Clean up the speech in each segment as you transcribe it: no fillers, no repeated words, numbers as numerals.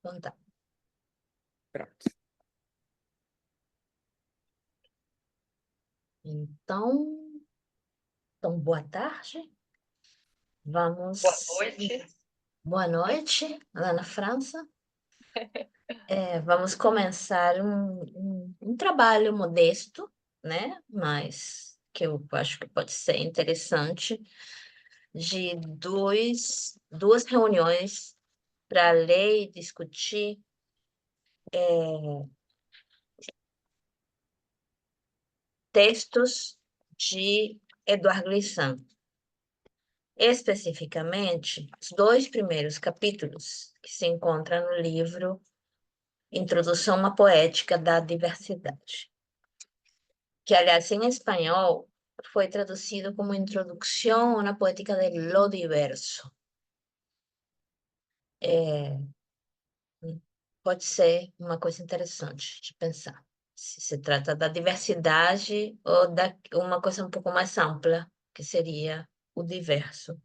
Então tá. Pronto. Então, boa tarde. Boa Vamos. noite. Boa noite, lá na França. Vamos começar um trabalho modesto, né? Mas que eu acho que pode ser interessante, de duas reuniões para ler e discutir textos de Édouard Glissant. Especificamente, os dois primeiros capítulos que se encontram no livro Introdução à Poética da Diversidade, que, aliás, em espanhol, foi traduzido como Introdução à Poética de lo Diverso. Pode ser uma coisa interessante de pensar, se trata da diversidade ou da uma coisa um pouco mais ampla, que seria o diverso,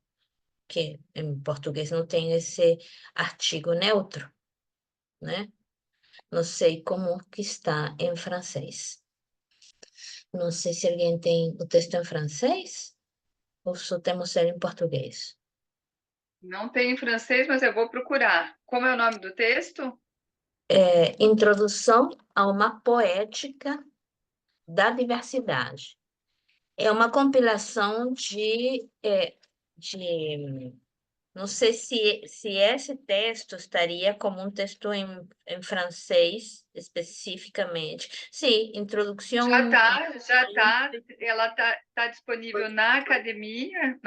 que em português não tem esse artigo neutro, né? Não sei como que está em francês. Não sei se alguém tem o texto em francês ou só temos ele em português. Não tem em francês, mas eu vou procurar. Como é o nome do texto? Introdução a uma poética da diversidade. É uma compilação de não sei se esse texto estaria como um texto em francês especificamente. Sim, introdução. Já está. Ela tá disponível na academia.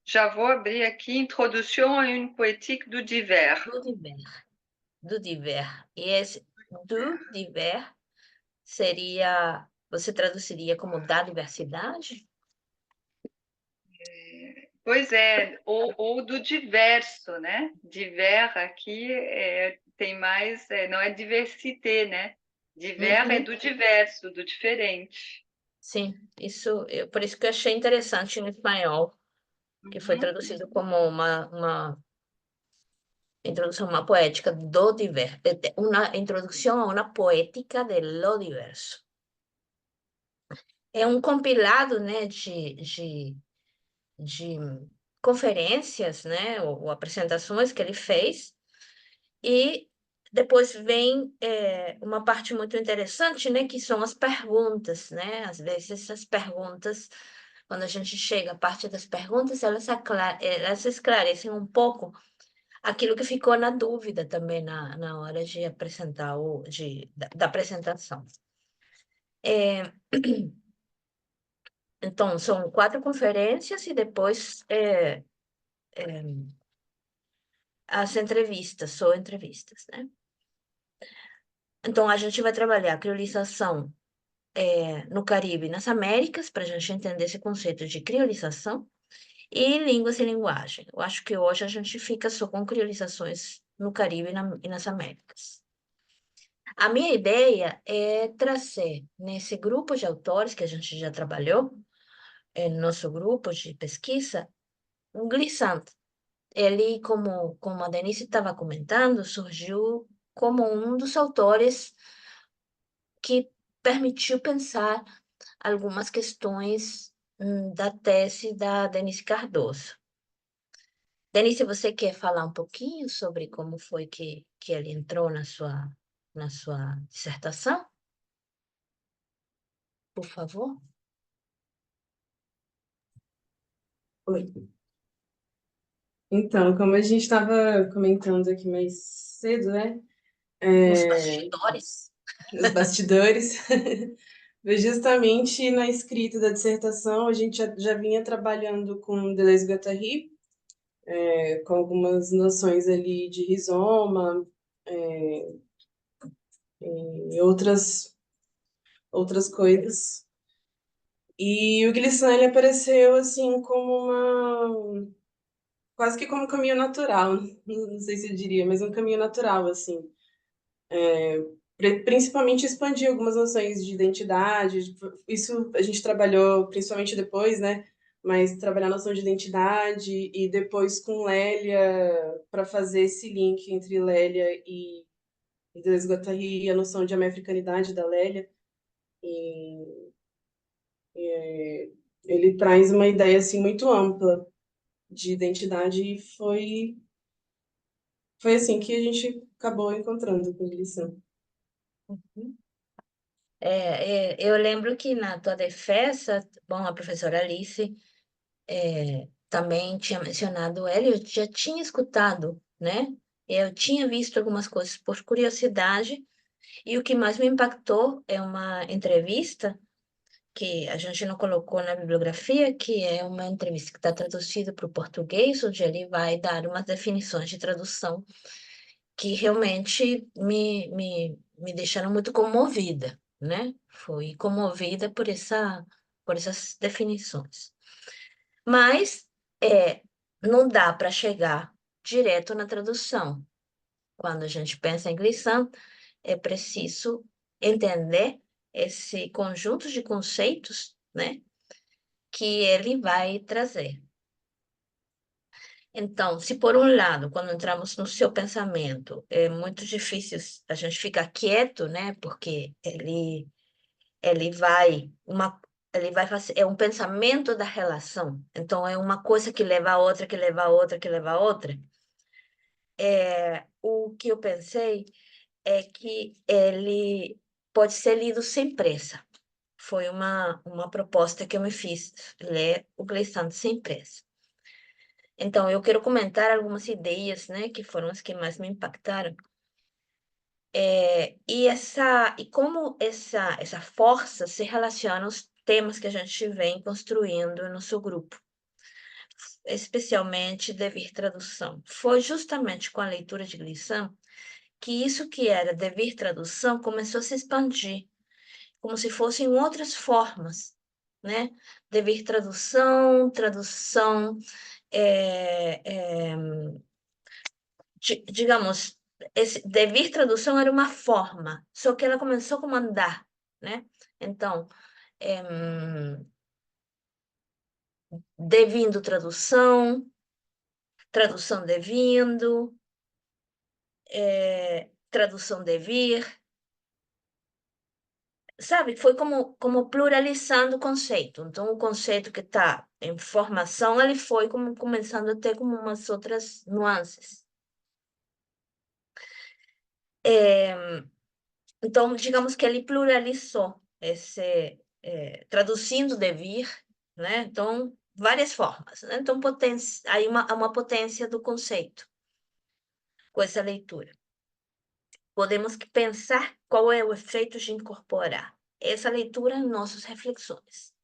Já vou abrir aqui, Introduction à une poétique du divers. Do divers. Do divers. E esse do divers seria, você traduziria como da diversidade? Pois é, ou do diverso, né? Divers aqui tem mais, não é diversité, né? Divers é Uhum. do diverso, do diferente. Sim, por isso que eu achei interessante no espanhol, que foi Uhum. traduzido como uma introdução a uma poética do diverso, uma introdução a uma poética de lo diverso. É um compilado, né, de conferências, né, ou apresentações que ele fez, e depois vem uma parte muito interessante, né, que são as perguntas, né? Às vezes essas perguntas, quando a gente chega à parte das perguntas, elas esclarecem um pouco aquilo que ficou na dúvida também na hora de apresentar da apresentação. Então, são 4 conferências e depois as entrevistas, só entrevistas, né? Então, a gente vai trabalhar a criolização no Caribe e nas Américas, para a gente entender esse conceito de criolização, e línguas e linguagem. Eu acho que hoje a gente fica só com criolizações no Caribe e nas Américas. A minha ideia é trazer, nesse grupo de autores que a gente já trabalhou, no nosso grupo de pesquisa, um glissant. Ele, como a Denise estava comentando, surgiu como um dos autores que permitiu pensar algumas questões da tese da Denise Cardoso. Denise, você quer falar um pouquinho sobre como foi que ele entrou na sua dissertação? Por favor. Oi. Então, como a gente estava comentando aqui mais cedo, né? Nos bastidores. Nos bastidores, foi justamente na escrita da dissertação, a gente já vinha trabalhando com Deleuze-Guattari, com algumas noções ali de rizoma, e outras coisas. E o Glissant, ele apareceu assim como quase que como um caminho natural, não sei se eu diria, mas um caminho natural, assim. Principalmente expandir algumas noções de identidade, isso a gente trabalhou principalmente depois, né, mas trabalhar a noção de identidade e depois com Lélia para fazer esse link entre Lélia e Deleuze e Guattari, a noção de americanidade da Lélia. E ele traz uma ideia assim muito ampla de identidade e foi assim que a gente acabou encontrando com a lição. Uhum. Eu lembro que na tua defesa, bom, a professora Alice também tinha mencionado ela, eu já tinha escutado, né? Eu tinha visto algumas coisas por curiosidade, e o que mais me impactou é uma entrevista que a gente não colocou na bibliografia, que é uma entrevista que está traduzida para o português, onde ele vai dar umas definições de tradução que realmente me deixaram muito comovida, né? Fui comovida por essas definições. Mas não dá para chegar direto na tradução. Quando a gente pensa em Glissant, é preciso entender esse conjunto de conceitos, né, que ele vai trazer. Então, se por um lado, quando entramos no seu pensamento, é muito difícil a gente ficar quieto, né, porque ele vai fazer, é um pensamento da relação. Então, é uma coisa que leva a outra, que leva a outra, que leva a outra. O que eu pensei é que ele pode ser lido sem pressa. Foi uma proposta que eu me fiz, ler o Glissant sem pressa. Então, eu quero comentar algumas ideias, né, que foram as que mais me impactaram. E como essa força se relaciona aos temas que a gente vem construindo no seu grupo, especialmente devir tradução. Foi justamente com a leitura de Glissant que isso que era devir tradução começou a se expandir, como se fossem outras formas, né? Devir tradução, digamos, esse devir tradução era uma forma, só que ela começou como andar, né? Então, devindo tradução, tradução devindo, tradução devir, sabe? Foi como pluralizando o conceito. Então, o conceito que está em formação, ele foi como começando a ter como umas outras nuances. Então, digamos que ele pluralizou traduzindo devir, né? Então, várias formas, né? Então, aí uma potência do conceito com essa leitura. Podemos pensar qual é o efeito de incorporar essa leitura em nossas reflexões.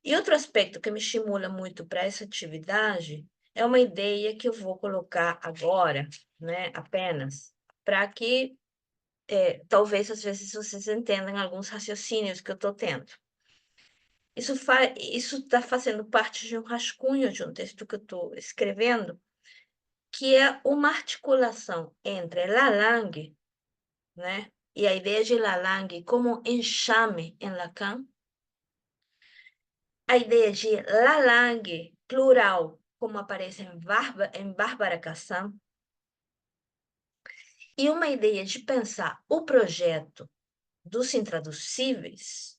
E outro aspecto que me estimula muito para essa atividade é uma ideia que eu vou colocar agora, né? Apenas para que talvez às vezes vocês entendam alguns raciocínios que eu estou tendo. Isso está fazendo parte de um rascunho de um texto que eu estou escrevendo, que é uma articulação entre Lalang, né, e a ideia de Lalang como enxame em Lacan, a ideia de Lalang plural, como aparece em Bárbara Cassam, e uma ideia de pensar o projeto dos intraduzíveis,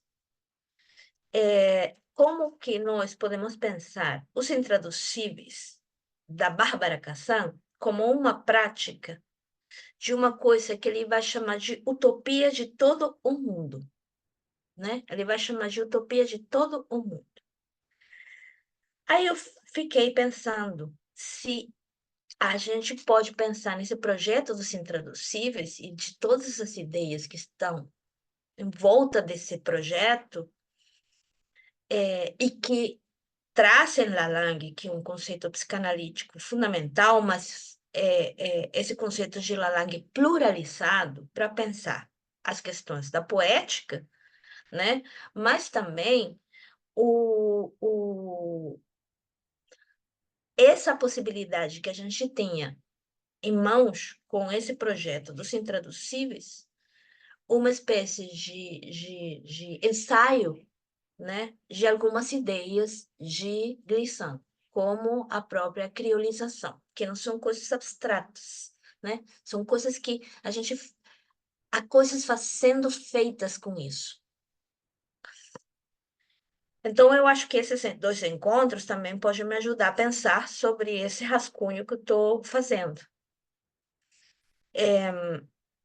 como que nós podemos pensar os intraduzíveis da Bárbara Cassam como uma prática de uma coisa que ele vai chamar de utopia de todo o mundo, né? Ele vai chamar de utopia de todo o mundo. Aí eu fiquei pensando se a gente pode pensar nesse projeto dos intraduzíveis e de todas as ideias que estão em volta desse projeto, e que trazem Lalang, que é um conceito psicanalítico fundamental, mas esse conceito de Lalang pluralizado para pensar as questões da poética, né? Mas também essa possibilidade que a gente tenha em mãos com esse projeto dos intraduzíveis, uma espécie de ensaio né, de algumas ideias de Glissant, como a própria criolização, que não são coisas abstratas, né? São coisas que há coisas sendo feitas com isso. Então, eu acho que esses dois encontros também podem me ajudar a pensar sobre esse rascunho que eu estou fazendo.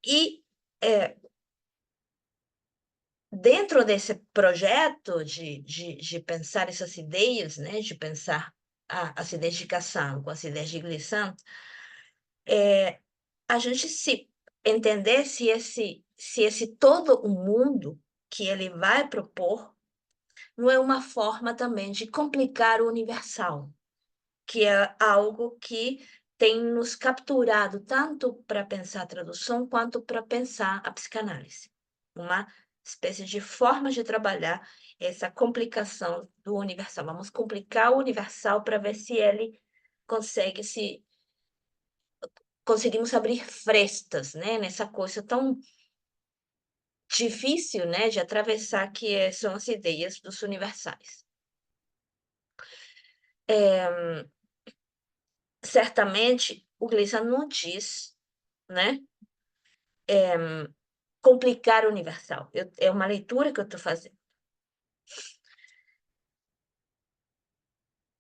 E dentro desse projeto de pensar essas ideias, né, de pensar as ideias de Cassan com as ideias de Glissant, a gente se entender se esse todo o mundo que ele vai propor não é uma forma também de complicar o universal, que é algo que tem nos capturado tanto para pensar a tradução quanto para pensar a psicanálise. Uma espécie de forma de trabalhar essa complicação do universal. Vamos complicar o universal para ver se ele consegue se conseguimos abrir frestas, né, nessa coisa tão difícil, né, de atravessar são as ideias dos universais. Certamente, o Gleason não diz, né, complicar o universal. É uma leitura que eu estou fazendo.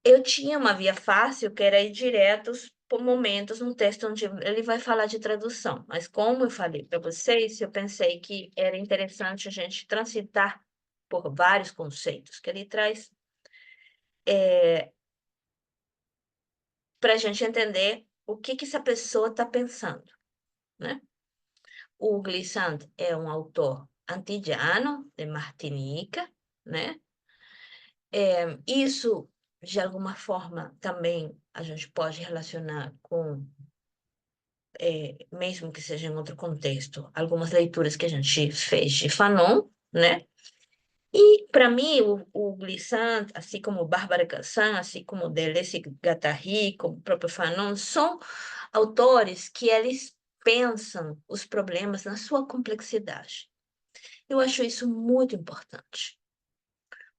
Eu tinha uma via fácil, que era ir diretos por momentos no texto onde ele vai falar de tradução. Mas como eu falei para vocês, eu pensei que era interessante a gente transitar por vários conceitos que ele traz para a gente entender o que essa pessoa está pensando, né? O Glissant é um autor antillano, de Martinica, né? Isso, de alguma forma, também a gente pode relacionar com, mesmo que seja em outro contexto, algumas leituras que a gente fez de Fanon, né? E, para mim, o Glissant, assim como Bárbara Cassan, assim como Deleuze e Guattari, como o próprio Fanon, são autores que eles pensam os problemas na sua complexidade. Eu acho isso muito importante.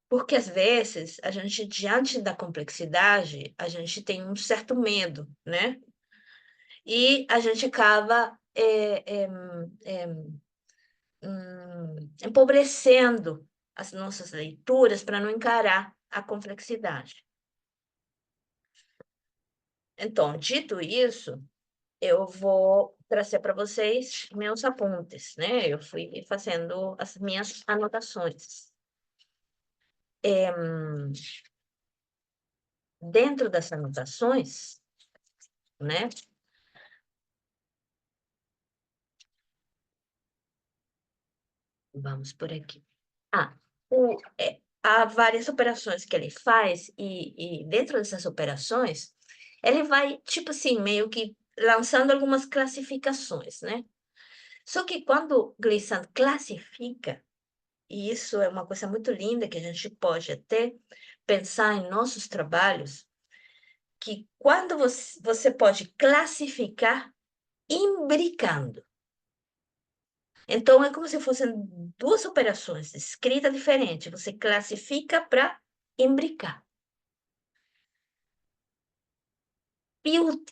Porque, às vezes, a gente, diante da complexidade, a gente tem um certo medo, né? E a gente acaba empobrecendo as nossas leituras para não encarar a complexidade. Então, dito isso, eu vou trazer para vocês meus apontes, né? Eu fui fazendo as minhas anotações. Dentro das anotações, né? Vamos por aqui. Há várias operações que ele faz, e dentro dessas operações, ele vai, tipo assim, meio que lançando algumas classificações, né? Só que quando Glissant classifica, e isso é uma coisa muito linda que a gente pode até pensar em nossos trabalhos, que quando você pode classificar imbricando. Então, é como se fossem duas operações de escrita diferente. Você classifica para imbricar.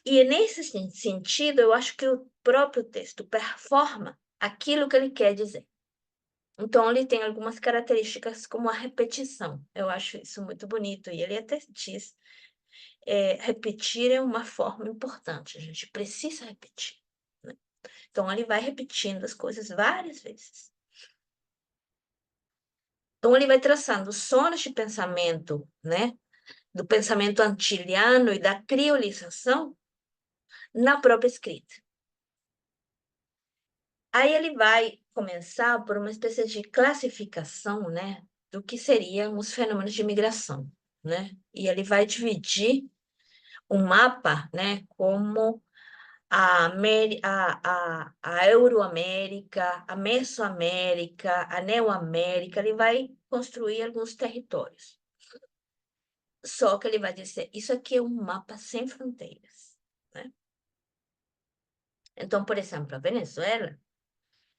E nesse sentido, eu acho que o próprio texto performa aquilo que ele quer dizer. Então, ele tem algumas características como a repetição. Eu acho isso muito bonito. E ele até diz, repetir é uma forma importante. A gente precisa repetir, né? Então, ele vai repetindo as coisas várias vezes. Então, ele vai traçando zonas de pensamento, né? Do pensamento antiliano e da criolização na própria escrita. Aí ele vai começar por uma espécie de classificação, né, do que seriam os fenômenos de migração, né? E ele vai dividir o mapa, né, como a Euroamérica, a Mesoamérica, a Neoamérica, ele vai construir alguns territórios. Só que ele vai dizer, isso aqui é um mapa sem fronteiras, né? Então, por exemplo, a Venezuela,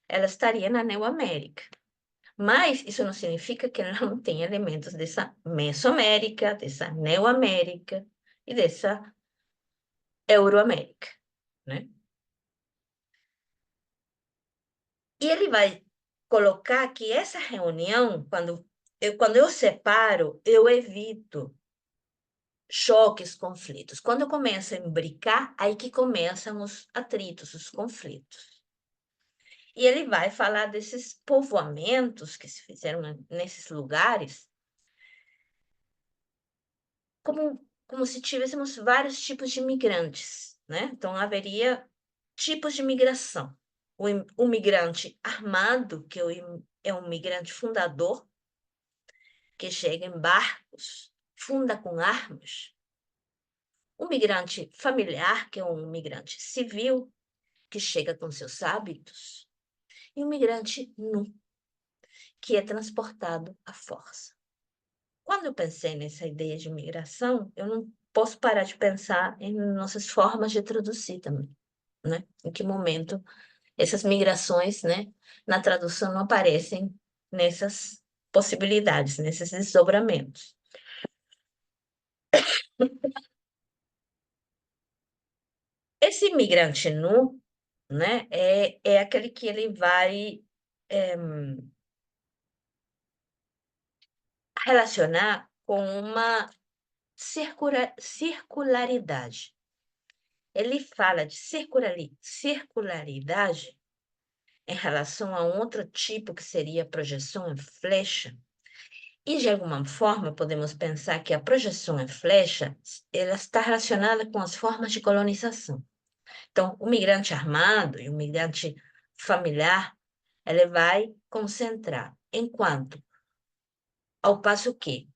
ela estaria na Neoamérica, Mas isso não significa que ela não tem elementos dessa Mesoamérica, dessa Neoamérica e dessa Euroamérica, né? E ele vai colocar que essa reunião, quando eu separo, eu evito choques, conflitos. Quando eu começo a imbricar, aí que começam os atritos, os conflitos. E ele vai falar desses povoamentos que se fizeram nesses lugares, como se tivéssemos vários tipos de imigrantes, né? Então, haveria tipos de migração. O migrante armado, que é um migrante fundador, que chega em barcos, funda com armas. O migrante familiar, que é um migrante civil, que chega com seus hábitos. E o migrante nu, que é transportado à força. Quando eu pensei nessa ideia de migração, eu não posso parar de pensar em nossas formas de traduzir também, né? Em que momento essas migrações, né, na tradução não aparecem nessas possibilidades, nesses desdobramentos. Esse imigrante nu, né, é aquele que ele vai relacionar com uma circularidade. Ele fala de circularidade em relação a um outro tipo que seria a projeção em flecha. E, de alguma forma, podemos pensar que a projeção em flecha ela está relacionada com as formas de colonização. Então, o migrante armado e o migrante familiar, ele vai concentrar, enquanto, ao passo que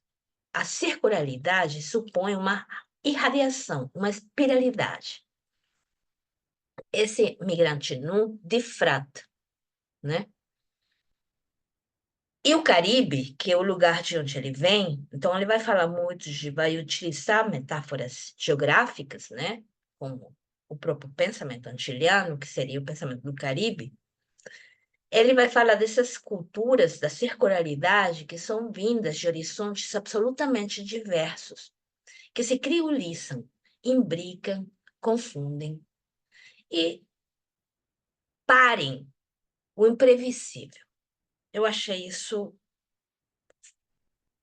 a circularidade supõe uma irradiação, uma espiralidade. Esse migrante nu difrata, né? E o Caribe, que é o lugar de onde ele vem, então ele vai falar muito vai utilizar metáforas geográficas, né? Como o próprio pensamento antiliano, que seria o pensamento do Caribe. Ele vai falar dessas culturas da circularidade que são vindas de horizontes absolutamente diversos, que se criolizam, imbricam, confundem e parem o imprevisível. Eu achei isso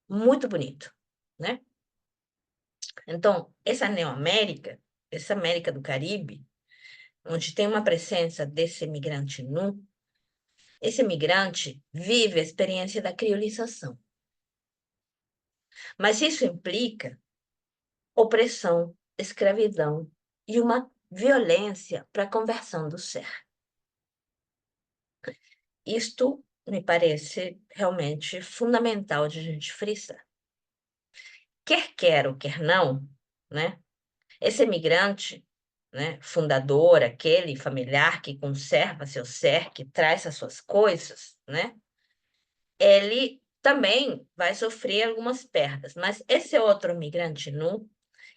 muito bonito, né? Então, essa Neoamérica, essa América do Caribe, onde tem uma presença desse imigrante nu, esse imigrante vive a experiência da criolização. Mas isso implica opressão, escravidão e uma violência para a conversão do ser. Isto me parece realmente fundamental de a gente frisar. Quer ou quer não, né? Esse imigrante, né, fundador, aquele familiar que conserva seu ser, que traz as suas coisas, né? Ele também vai sofrer algumas perdas, mas esse outro imigrante nu,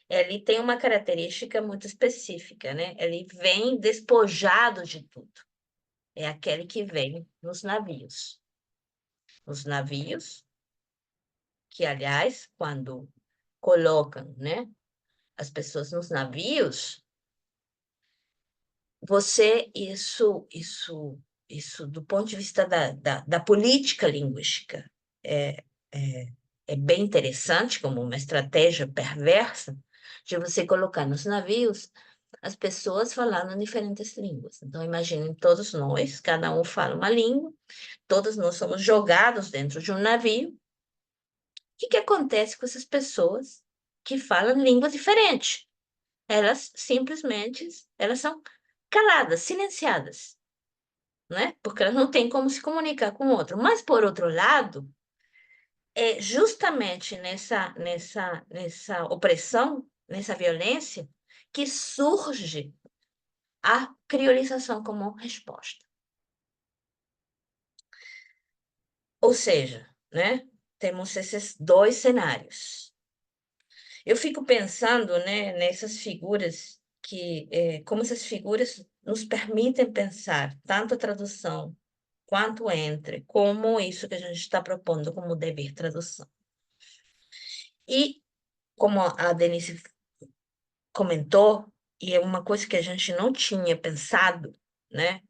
ele tem uma característica muito específica, né? Ele vem despojado de tudo. É aquele que vem nos navios. Os navios, que, aliás, quando colocam, né, as pessoas nos navios, isso do ponto de vista da política linguística, é, é, é bem interessante como uma estratégia perversa de você colocar nos navios as pessoas falando diferentes línguas. Então, imaginem todos nós, cada um fala uma língua, todos nós somos jogados dentro de um navio. O que acontece com essas pessoas que falam línguas diferentes? Elas simplesmente, elas são caladas, silenciadas, né? Porque elas não têm como se comunicar com o outro. Mas, por outro lado, é justamente nessa opressão, nessa violência, que surge a criolização como resposta. Ou seja, né, temos esses dois cenários. Eu fico pensando, né, nessas figuras como essas figuras nos permitem pensar tanto a tradução quanto entre como isso que a gente está propondo como dever tradução. E, como a Denise comentou, e é uma coisa que a gente não tinha pensado, né?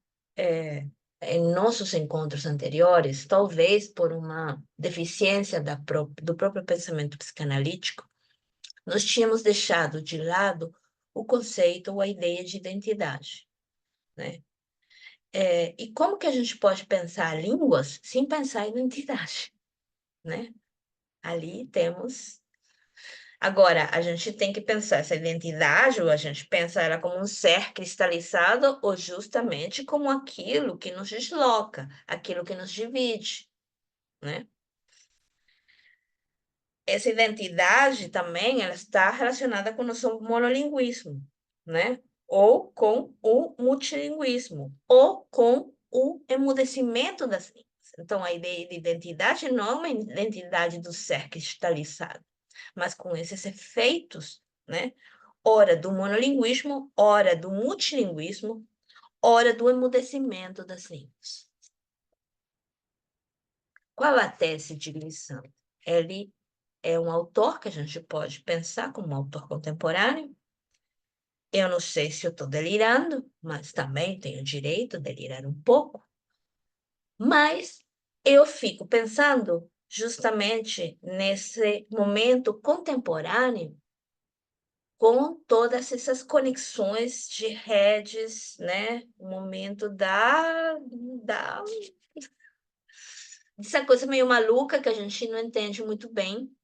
Em nossos encontros anteriores, talvez por uma deficiência do próprio pensamento psicanalítico, nós tínhamos deixado de lado o conceito ou a ideia de identidade, né? E como que a gente pode pensar línguas sem pensar em identidade, né? Ali temos. Agora, a gente tem que pensar essa identidade, ou a gente pensa ela como um ser cristalizado, ou justamente como aquilo que nos desloca, aquilo que nos divide, né? Essa identidade também ela está relacionada com o nosso monolinguismo, né? Ou com o multilinguismo, ou com o emudecimento das línguas. Então, a ideia de identidade não é uma identidade do ser cristalizado, mas com esses efeitos, né? Ora do monolinguismo, ora do multilinguismo, ora do emudecimento das línguas. Qual a tese de Glissant? Ele é um autor que a gente pode pensar como um autor contemporâneo. Eu não sei se eu estou delirando, mas também tenho direito a delirar um pouco. Mas eu fico pensando justamente nesse momento contemporâneo com todas essas conexões de redes, né? O momento dessa coisa meio maluca que a gente não entende muito bem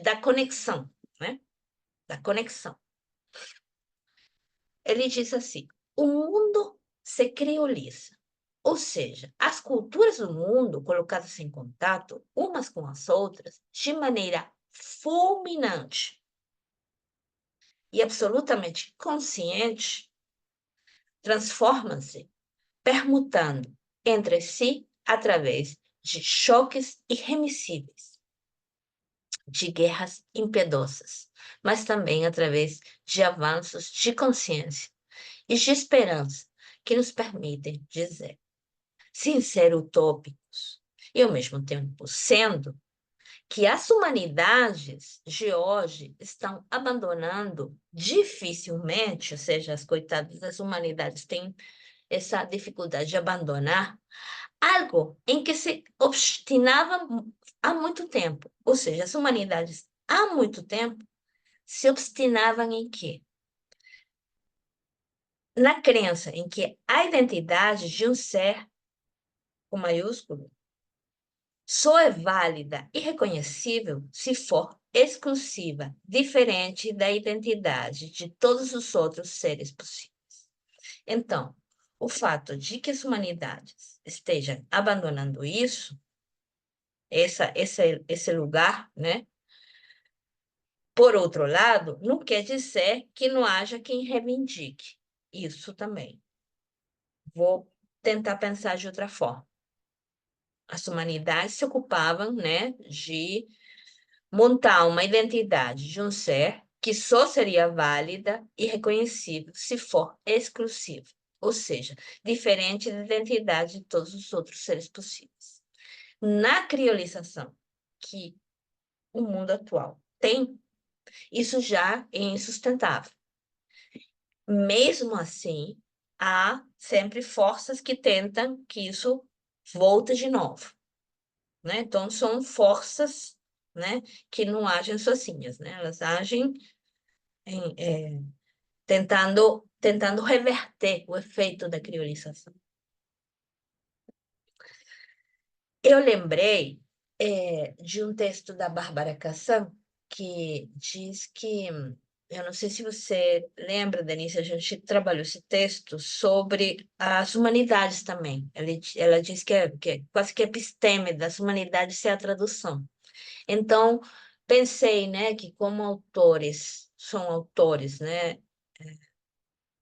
da conexão, né? Da conexão. Ele diz assim: o mundo se crioliza, ou seja, as culturas do mundo colocadas em contato umas com as outras de maneira fulminante e absolutamente consciente, transformam-se, permutando entre si através de choques irremissíveis, de guerras impiedosas, mas também através de avanços de consciência e de esperança que nos permitem dizer, sem ser utópicos, e ao mesmo tempo sendo, que as humanidades de hoje estão abandonando dificilmente, ou seja, as coitadas das humanidades têm essa dificuldade de abandonar algo em que se obstinava há muito tempo. Ou seja, as humanidades há muito tempo se obstinavam em quê? Na crença em que a identidade de um ser, com maiúsculo, só é válida e reconhecível se for exclusiva, diferente da identidade de todos os outros seres possíveis. Então, o fato de que as humanidades estejam abandonando isso, esse lugar, né? Por outro lado, não quer dizer que não haja quem reivindique isso também. Vou tentar pensar de outra forma. As humanidades se ocupavam, né, de montar uma identidade de um ser que só seria válida e reconhecível se for exclusivo, ou seja, diferente da identidade de todos os outros seres possíveis. Na criolização que o mundo atual tem, isso já é insustentável. Mesmo assim, há sempre forças que tentam que isso volte de novo, né? Então, são forças, né, que não agem sozinhas, né? Elas agem tentando reverter o efeito da criolização. Eu lembrei de um texto da Bárbara Cassan que diz que, eu não sei se você lembra, Denise, a gente trabalhou esse texto sobre as humanidades também. Ela diz que é quase que episteme das humanidades é a tradução. Então, pensei, né, que como autores, são autores, né,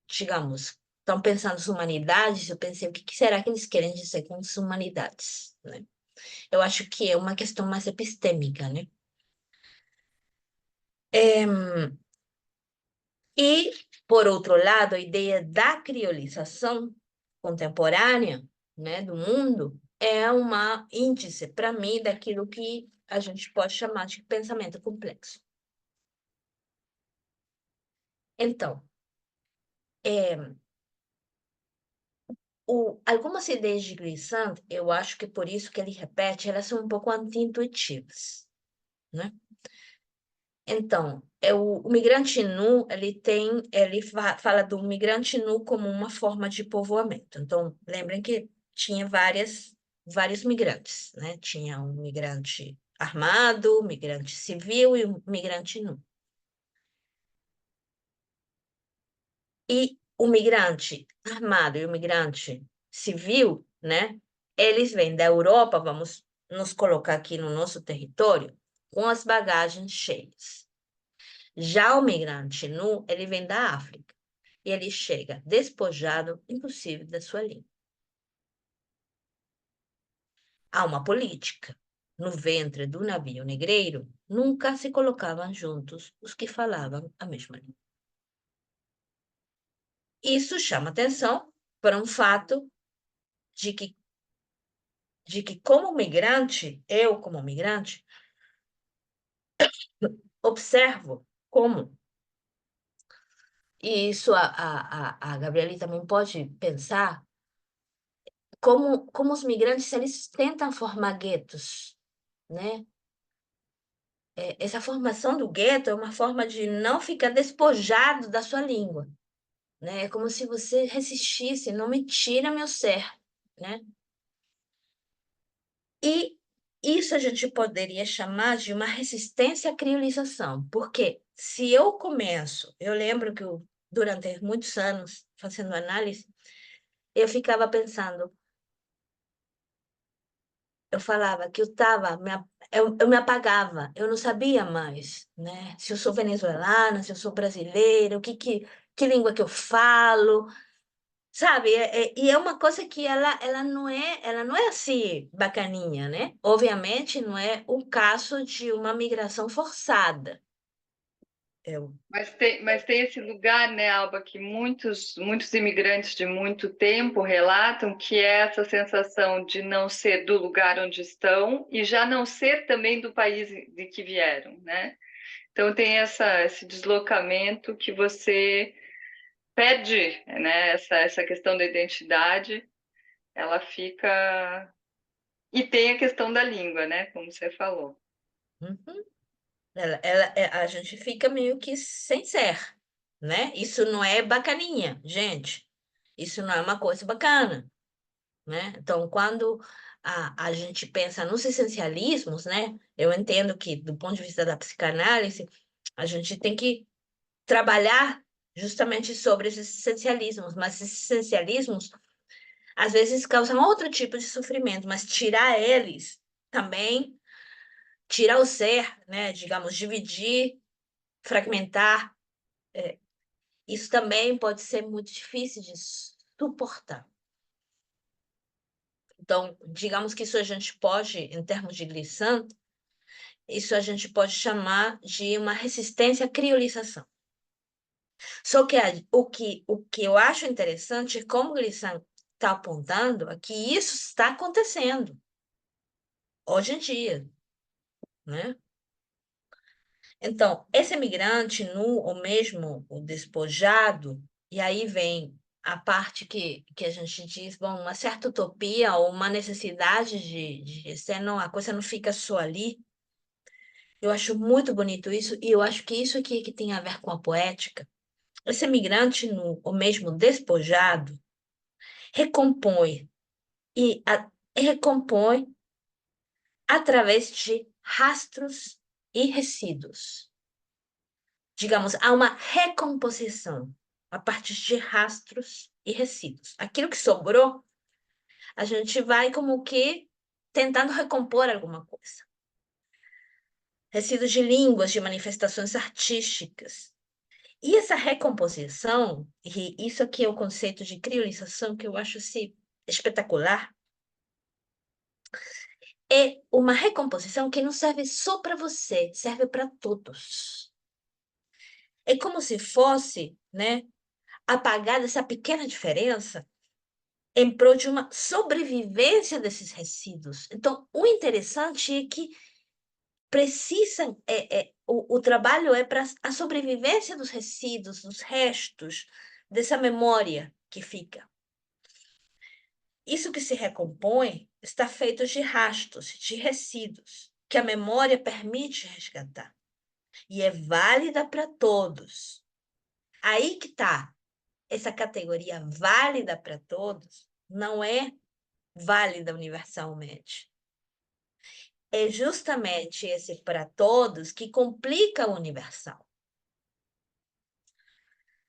digamos, estão pensando nas humanidades, eu pensei, o que será que eles querem dizer com as humanidades, né? Eu acho que é uma questão mais epistêmica, né? E, por outro lado, a ideia da criolização contemporânea, né, do mundo, é uma índice, para mim, daquilo que a gente pode chamar de pensamento complexo. Então, algumas ideias de Glissant, eu acho que por isso que ele repete, elas são um pouco anti-intuitivas, né? Então, o migrante nu, ele fala do migrante nu como uma forma de povoamento. Então, lembrem que tinha vários migrantes, né? Tinha um migrante armado, um migrante civil e um migrante nu. E o migrante armado e o migrante civil, né? Eles vêm da Europa, vamos nos colocar aqui no nosso território, com as bagagens cheias. Já o migrante nu, ele vem da África e ele chega despojado, inclusive, da sua língua. Há uma política. No ventre do navio negreiro, nunca se colocavam juntos os que falavam a mesma língua. Isso chama atenção para um fato de que como migrante, eu como migrante, observo como, e isso a Gabriele também pode pensar, como os migrantes, eles tentam formar guetos, né? Essa formação do gueto é uma forma de não ficar despojado da sua língua, né? É como se você resistisse, não me tira meu ser, né? E isso a gente poderia chamar de uma resistência à criolização, porque se eu começo, eu lembro que durante muitos anos, fazendo análise, eu ficava pensando, eu falava que eu me apagava, eu não sabia mais, né? Se eu sou venezuelana, se eu sou brasileira, que língua que eu falo, sabe? E é uma coisa que ela não é assim bacaninha, né? Obviamente não é o caso de uma migração forçada. Eu, Mas tem esse lugar, né, Alba, que muitos imigrantes de muito tempo relatam, que é essa sensação de não ser do lugar onde estão e já não ser também do país de que vieram, né? Então tem esse deslocamento que você perde, né? Essa questão da identidade, ela fica... E tem a questão da língua, né? Como você falou. uhum. A gente fica meio que sem ser, né? Isso não é bacaninha, gente. Isso não é uma coisa bacana, né? Então, quando a gente pensa nos essencialismos, né? Eu entendo que, do ponto de vista da psicanálise, a gente tem que trabalhar justamente sobre esses essencialismos, mas esses essencialismos, às vezes, causam outro tipo de sofrimento, mas tirar eles também, tirar o ser, né? Digamos, dividir, fragmentar, isso também pode ser muito difícil de suportar. Então, digamos que isso a gente pode, em termos de Glissant, isso a gente pode chamar de uma resistência à criolização. Só que o que eu acho interessante é como o Glissant está apontando é que isso está acontecendo hoje em dia, né? Então, esse migrante nu, ou mesmo o despojado, e aí vem a parte que a gente diz, bom, uma certa utopia ou uma necessidade de ser, não, a coisa não fica só ali. Eu acho muito bonito isso, e eu acho que isso aqui que tem a ver com a poética. Esse migrante nu, ou mesmo despojado, recompõe, recompõe através de rastros e resíduos. Digamos, há uma recomposição a partir de rastros e resíduos. Aquilo que sobrou, a gente vai como que tentando recompor alguma coisa. Resíduos de línguas, de manifestações artísticas. E essa recomposição, e isso aqui é o conceito de criolização, que eu acho assim, espetacular, é uma recomposição que não serve só para você, serve para todos. É como se fosse, né, apagada essa pequena diferença em prol de uma sobrevivência desses resíduos. Então, o interessante é que precisam, o trabalho é para a sobrevivência dos resíduos, dos restos, dessa memória que fica. Isso que se recompõe está feito de rastros, de resíduos, que a memória permite resgatar. E é válida para todos. Aí que está. Essa categoria válida para todos não é válida universalmente. É justamente esse para todos que complica o universal.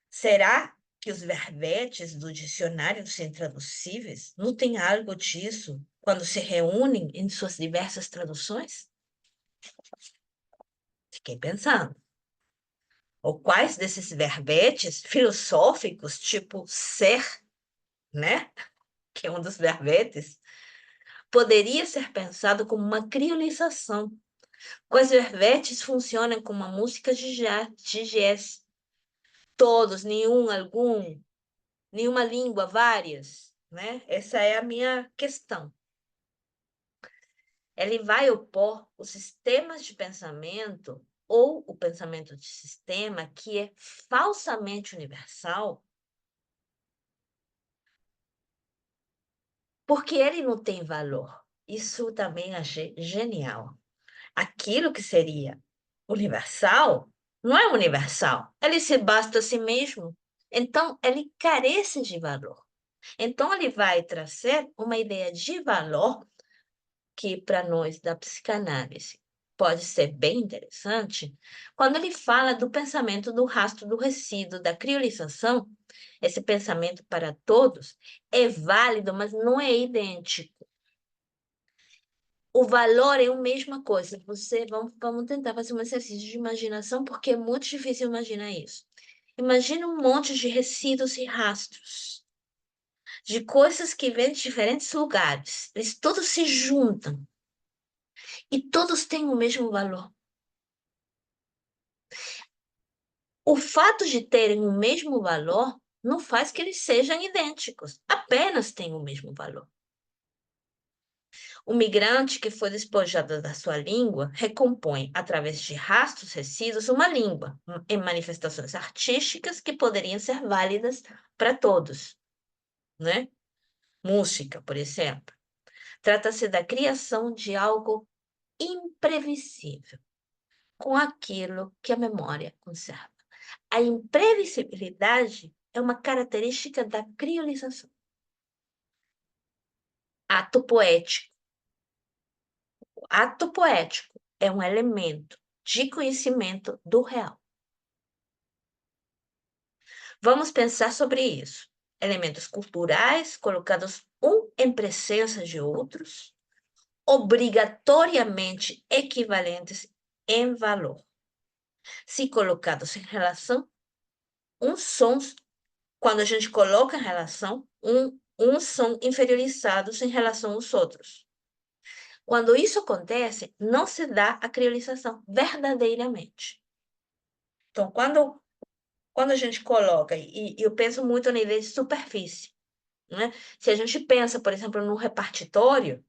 Será que os verbetes do dicionário dos intraduzíveis não têm algo disso quando se reúnem em suas diversas traduções? Fiquei pensando. Ou quais desses verbetes filosóficos, tipo ser, né? Que é um dos verbetes, poderia ser pensado como uma criolização. Quais verbetes funcionam como uma música de jazz? Todos, nenhum, algum, nenhuma língua, várias, né? Essa é a minha questão. Ele vai opor os sistemas de pensamento ou o pensamento de sistema que é falsamente universal, porque ele não tem valor. Isso também achei genial. Aquilo que seria universal não é universal. Ele se basta a si mesmo. Então, ele carece de valor. Então, ele vai trazer uma ideia de valor que, para nós da psicanálise, pode ser bem interessante, quando ele fala do pensamento do rastro do resíduo, da criolização. Esse pensamento para todos é válido, mas não é idêntico. O valor é a mesma coisa. Vamos tentar fazer um exercício de imaginação, porque é muito difícil imaginar isso. Imagina um monte de resíduos e rastros de coisas que vêm de diferentes lugares. Eles todos se juntam e todos têm o mesmo valor. O fato de terem o mesmo valor não faz que eles sejam idênticos, apenas têm o mesmo valor. O migrante que foi despojado da sua língua recompõe, através de rastros resíduos, uma língua, em manifestações artísticas que poderiam ser válidas para todos, né? Música, por exemplo. Trata-se da criação de algo imprevisível, com aquilo que a memória conserva. A imprevisibilidade é uma característica da criolização. Ato poético. O ato poético é um elemento de conhecimento do real. Vamos pensar sobre isso. Elementos culturais colocados um em presença de outros, obrigatoriamente equivalentes em valor. Se colocados em relação, uns sons, quando a gente coloca em relação, uns são inferiorizados em relação aos outros. Quando isso acontece, não se dá a criolização verdadeiramente. Então, quando a gente coloca, e eu penso muito na ideia de superfície, né? Se a gente pensa, por exemplo, no repartitório,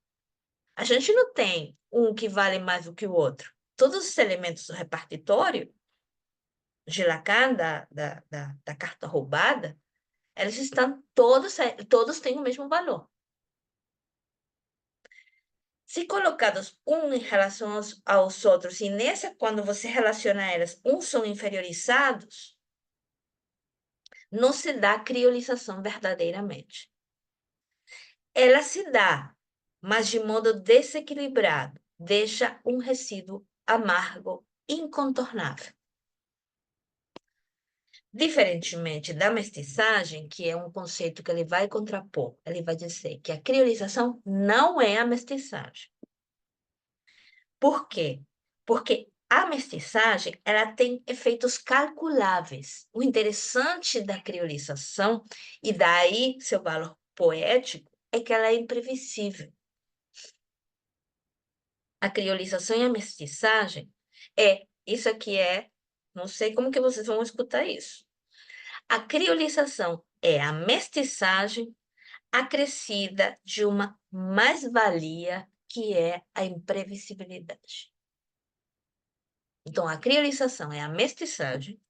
a gente não tem um que vale mais do que o outro. Todos os elementos do repartitório, de Lacan, da carta roubada, eles estão todos têm o mesmo valor. Se colocados um em relação aos outros, e nessa, quando você relaciona elas, uns são inferiorizados, não se dá criolização verdadeiramente. Ela se dá, mas de modo desequilibrado, deixa um resíduo amargo incontornável. Diferentemente da mestiçagem, que é um conceito que ele vai contrapor, ele vai dizer que a criolização não é a mestiçagem. Por quê? Porque a mestiçagem, ela tem efeitos calculáveis. O interessante da criolização, e daí seu valor poético, é que ela é imprevisível. A criolização e a mestiçagem isso aqui não sei como que vocês vão escutar isso. A criolização é a mestiçagem acrescida de uma mais-valia que é a imprevisibilidade. Então, a criolização é a mestiçagem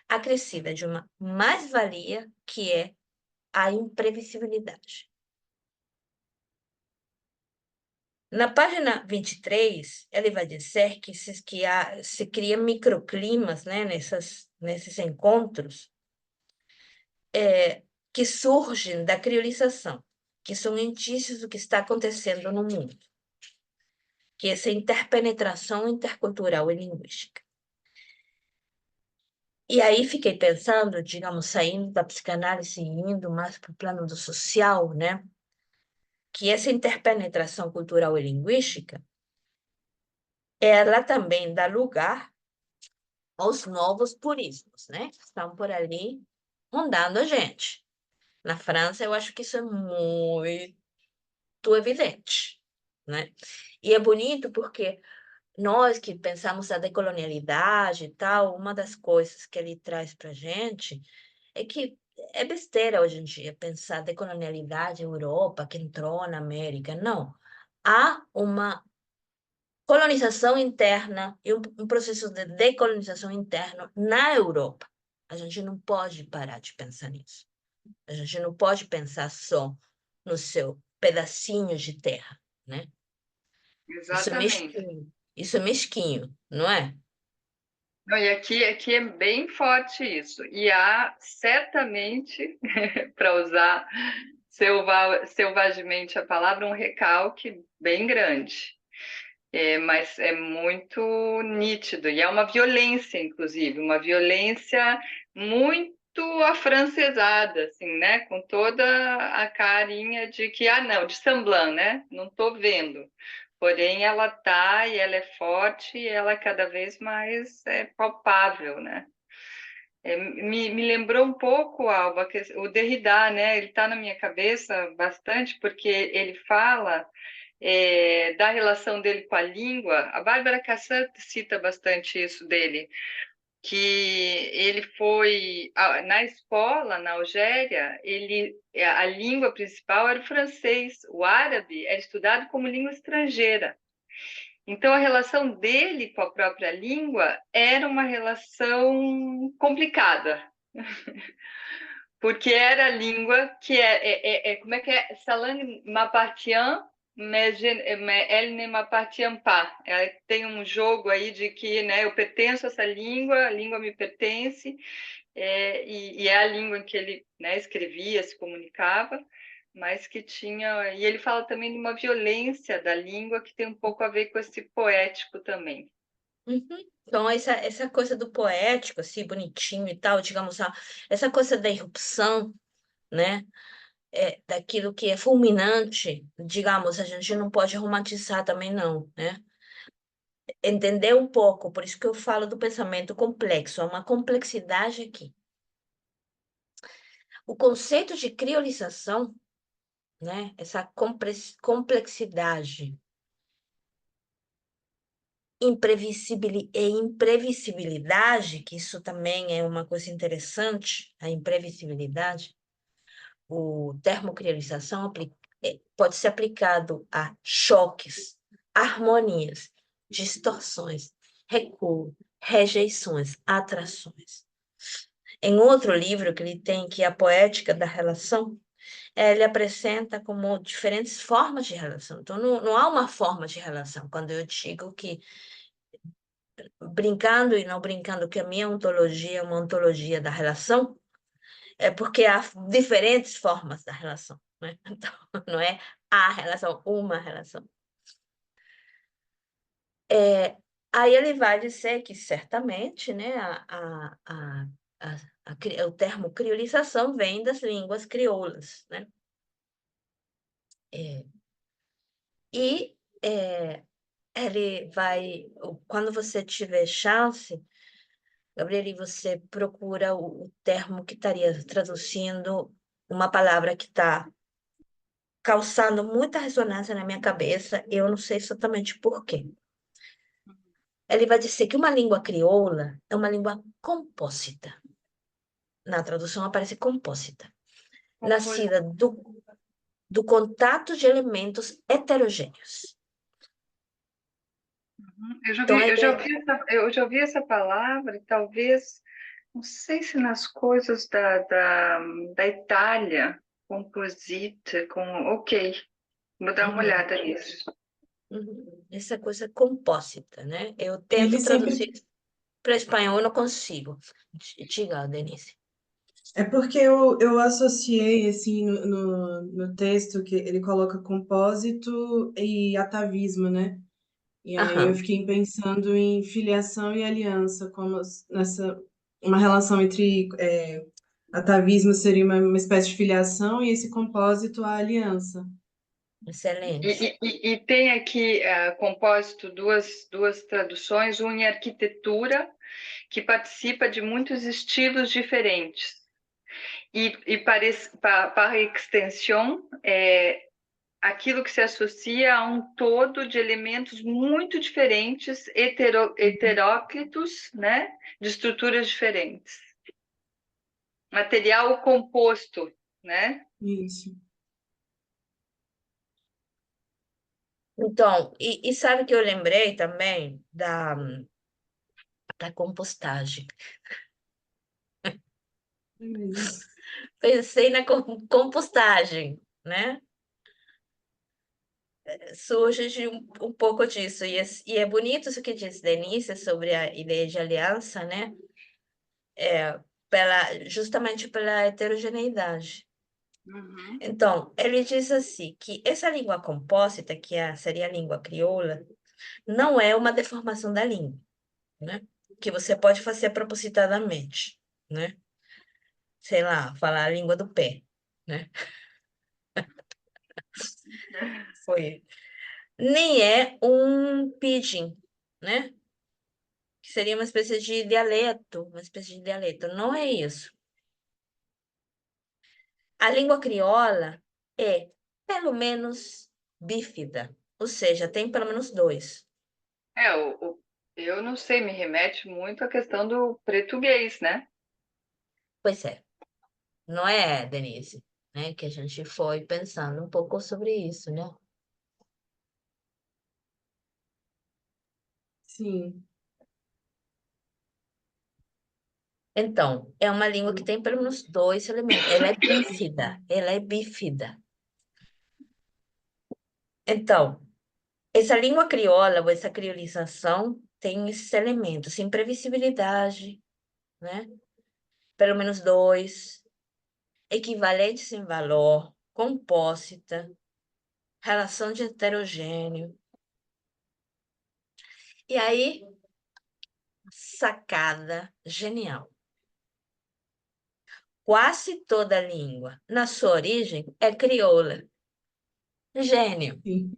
acrescida de uma mais-valia que é a imprevisibilidade. Na página 23, ele vai dizer que se cria microclimas, né, nesses encontros, que surgem da criolização, que são indícios do que está acontecendo no mundo, que é essa interpenetração intercultural e linguística. E aí fiquei pensando, digamos, saindo da psicanálise e indo mais para o plano do social, né, que essa interpenetração cultural e linguística, ela também dá lugar aos novos purismos, né, que estão por ali rondando a gente. Na França, eu acho que isso é muito evidente, né? E é bonito porque nós que pensamos a decolonialidade e tal, uma das coisas que ele traz para a gente é que é besteira hoje em dia pensar decolonialidade Europa, que entrou na América. Não. Há uma colonização interna e um processo de decolonização interno na Europa. A gente não pode parar de pensar nisso. A gente não pode pensar só no seu pedacinho de terra, né? Isso é Exatamente. mesquinho. Isso é mesquinho, não é? Não, e aqui é bem forte isso. E há certamente, para usar selvagemente a palavra, um recalque bem grande. Mas é muito nítido. E é uma violência, inclusive, uma violência muito afrancesada, assim, né? Com toda a carinha de que, não, de semblant, né? Não estou vendo. Porém, ela tá e ela é forte e ela é cada vez mais palpável, né? Me lembrou um pouco, Alba, que o Derrida, né? Ele está na minha cabeça bastante porque ele fala da relação dele com a língua. A Bárbara Cassat cita bastante isso dele, que ele foi na escola na Algéria, a língua principal era o francês, o árabe era estudado como língua estrangeira. Então, a relação dele com a própria língua era uma relação complicada, porque era a língua que como é que é? Essa langue m'appartient, mais elle ne m'appartient pas. Tem um jogo aí de que, né, eu pertenço a essa língua, a língua me pertence, e é a língua em que ele, né, escrevia, se comunicava, mas que tinha... E ele fala também de uma violência da língua que tem um pouco a ver com esse poético também. Uhum. Então, essa coisa do poético, assim, bonitinho e tal, digamos, essa coisa da irrupção, né? Daquilo que é fulminante, digamos, a gente não pode romantizar também, não, né? Entender um pouco, por isso que eu falo do pensamento complexo, há uma complexidade aqui. O conceito de criolização, né? Essa complexidade imprevisibilidade, que isso também é uma coisa interessante, a imprevisibilidade, o termo criolização pode ser aplicado a choques, harmonias, distorções, recuo, rejeições, atrações. Em outro livro que ele tem, que é a Poética da Relação, ele apresenta como diferentes formas de relação. Então, não há uma forma de relação. Quando eu digo que brincando e não brincando, que a minha ontologia é uma ontologia da relação, é porque há diferentes formas da relação, né? Então, não é a relação, uma relação. Aí ele vai dizer que, certamente, né, o termo criolização vem das línguas crioulas, né? E ele vai, quando você tiver chance, Gabriele, você procura o termo que estaria traduzindo uma palavra que está causando muita ressonância na minha cabeça, eu não sei exatamente por quê. Ele vai dizer que uma língua crioula é uma língua compósita. Na tradução aparece compósita. Nascida do contato de elementos heterogêneos. Então, a ideia... eu já ouvi essa palavra, e talvez, não sei se nas coisas da Itália, composite, ok, vou dar uma olhada nisso. Essa coisa compósita, né? Eu tento Ele sempre traduzir para espanhol, eu não consigo. Diga, Denise. É porque eu associei, assim, no texto, que ele coloca compósito e atavismo, né? E aí eu Aham. fiquei pensando em filiação e aliança, como uma relação entre atavismo seria uma espécie de filiação e esse compósito a aliança. Excelente. E tem aqui compósito duas traduções, uma em arquitetura, que participa de muitos estilos diferentes. E para extensão, aquilo que se associa a um todo de elementos muito diferentes, heteróclitos, né? De estruturas diferentes. Material composto, né? Isso. Então, e sabe que eu lembrei também da compostagem. Pensei na compostagem, né? Surge de um pouco disso. E é bonito isso que disse Denise sobre a ideia de aliança, né? Justamente pela heterogeneidade. Uhum. Então, ele diz assim, que essa língua compósita, seria a língua crioula, não é uma deformação da língua, né? Que você pode fazer propositadamente, né? Sei lá, falar a língua do pé, né? Foi. Nem é um pidgin, né? Que seria uma espécie de dialeto, uma espécie de dialeto. Não é isso. A língua crioula é, pelo menos, bífida, ou seja, tem pelo menos dois. É, eu não sei, me remete muito à questão do português, né? Pois é, não é, Denise? Né? Que a gente foi pensando um pouco sobre isso, né? Sim. Então, é uma língua que tem pelo menos dois elementos. Ela é bífida, ela é bífida. Então, essa língua crioula, ou essa criolização, tem esses elementos, imprevisibilidade, né? Pelo menos dois, equivalentes em valor, compósita, relação de heterogêneo. E aí, sacada genial. Quase toda língua, na sua origem, é crioula. Gênio. Sim.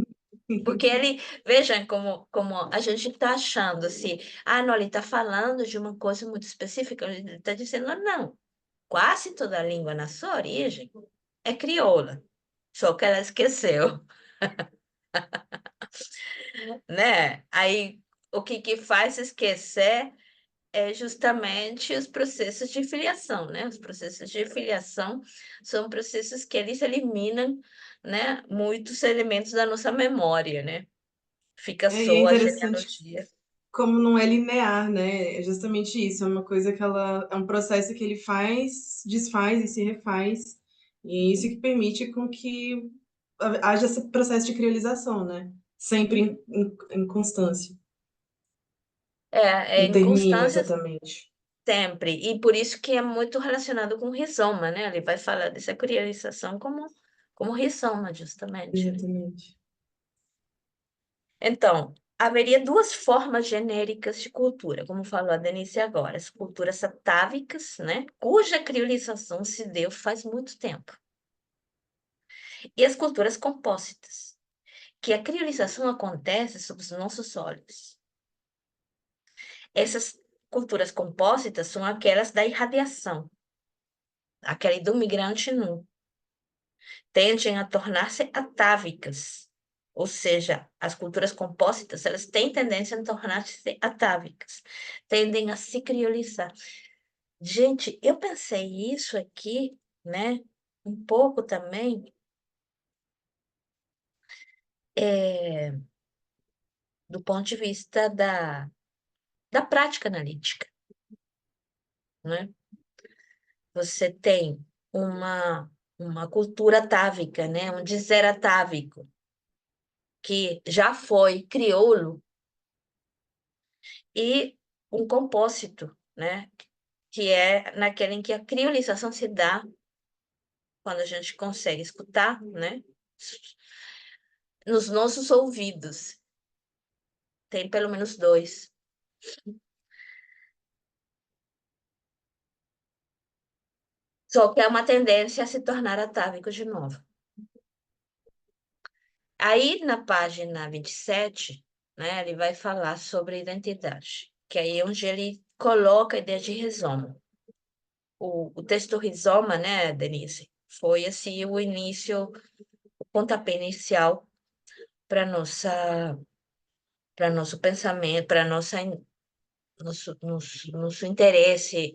Porque ele, vejam como a gente está achando assim, não, ele está falando de uma coisa muito específica, ele está dizendo, não, quase toda língua na sua origem é crioula, só que ela esqueceu, né? Aí, o que faz esquecer é justamente os processos de filiação, né? Os processos de filiação são processos que eles eliminam, né, muitos elementos da nossa memória, né? Fica E é só a interessante genealogia. como não é linear, né? É justamente isso, é uma coisa que é um processo que ele faz, desfaz e se refaz, e é isso que permite com que haja esse processo de criolização, né? Sempre em constância. É Não termina inconstância exatamente. sempre, e por isso que é muito relacionado com rizoma, né? Ele vai falar dessa criolização como rizoma, justamente, né? Exatamente. Então, haveria duas formas genéricas de cultura, como falou a Denise agora, as culturas atávicas, né? Cuja criolização se deu faz muito tempo, e as culturas compósitas, que a criolização acontece sob os nossos olhos. Essas culturas compósitas são aquelas da irradiação, aquela do migrante nu, tendem a tornar-se atávicas, ou seja, as culturas compósitas, elas têm tendência a tornar-se atávicas, tendem a se criolizar. Gente, eu pensei isso aqui, né, um pouco também do ponto de vista da prática analítica, né? Você tem uma cultura atávica, né? Um dizer atávico, que já foi crioulo, e um compósito, né? Que é naquele em que a criolização se dá quando a gente consegue escutar, né? Nos nossos ouvidos. Tem pelo menos dois. Só que é uma tendência a se tornar atávico de novo. Aí, na página 27, né, ele vai falar sobre identidade, que aí é onde ele coloca a ideia de rizoma. O texto rizoma, né, Denise, foi assim o início, o pontapé inicial para nosso pensamento, para nosso interesse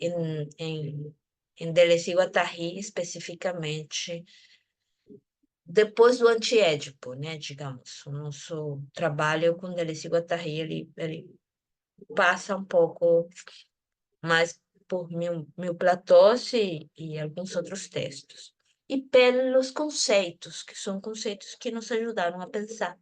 em Deleuze e Guattari, especificamente, depois do antiédipo, né, digamos. O nosso trabalho com Deleuze e Guattari, ele passa um pouco mais por Mil Platós e alguns outros textos. E pelos conceitos, que são conceitos que nos ajudaram a pensar.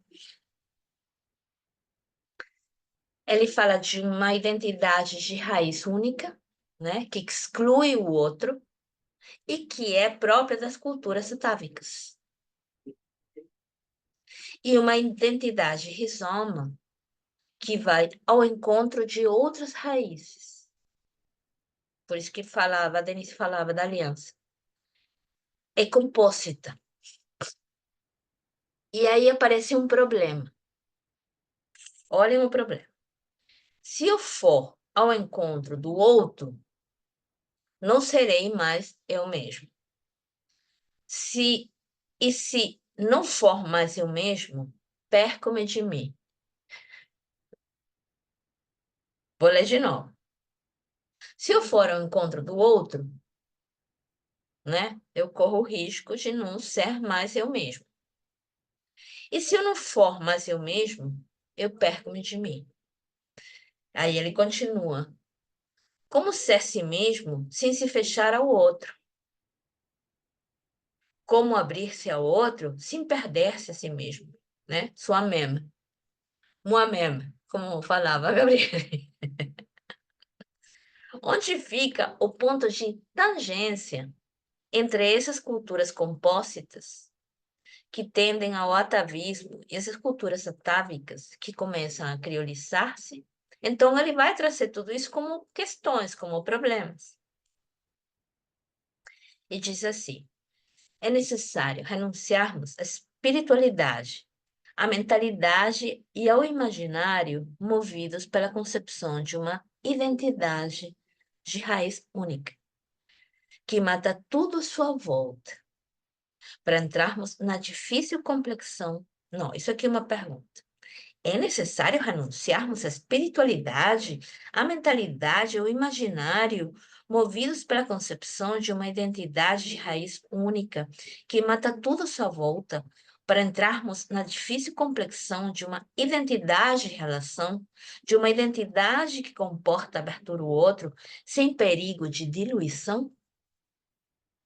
Ele fala de uma identidade de raiz única, né, que exclui o outro e que é própria das culturas atávicas. E uma identidade rizoma que vai ao encontro de outras raízes. Por isso que a Denise falava da aliança. É compósita. E aí aparece um problema. Olhem o problema. Se eu for ao encontro do outro, não serei mais eu mesmo. Se não for mais eu mesmo, perco-me de mim. Vou ler de novo. Se eu for ao encontro do outro, né, eu corro o risco de não ser mais eu mesmo. E se eu não for mais eu mesmo, eu perco-me de mim. Aí ele continua. Como ser si mesmo sem se fechar ao outro? Como abrir-se ao outro sem perder-se a si mesmo, né? Soi-même. Moi-même, como falava Gabriel. Onde fica o ponto de tangência entre essas culturas compósitas que tendem ao atavismo e essas culturas atávicas que começam a criolizar-se? Então, ele vai trazer tudo isso como questões, como problemas. E diz assim: é necessário renunciarmos à espiritualidade, à mentalidade e ao imaginário movidos pela concepção de uma identidade de raiz única, que mata tudo à sua volta, para entrarmos na difícil complexão. Não, isso aqui é uma pergunta. É necessário renunciarmos à espiritualidade, à mentalidade, ao imaginário, movidos pela concepção de uma identidade de raiz única, que mata tudo à sua volta, para entrarmos na difícil complexão de uma identidade de relação, de uma identidade que comporta abertura ao outro, sem perigo de diluição?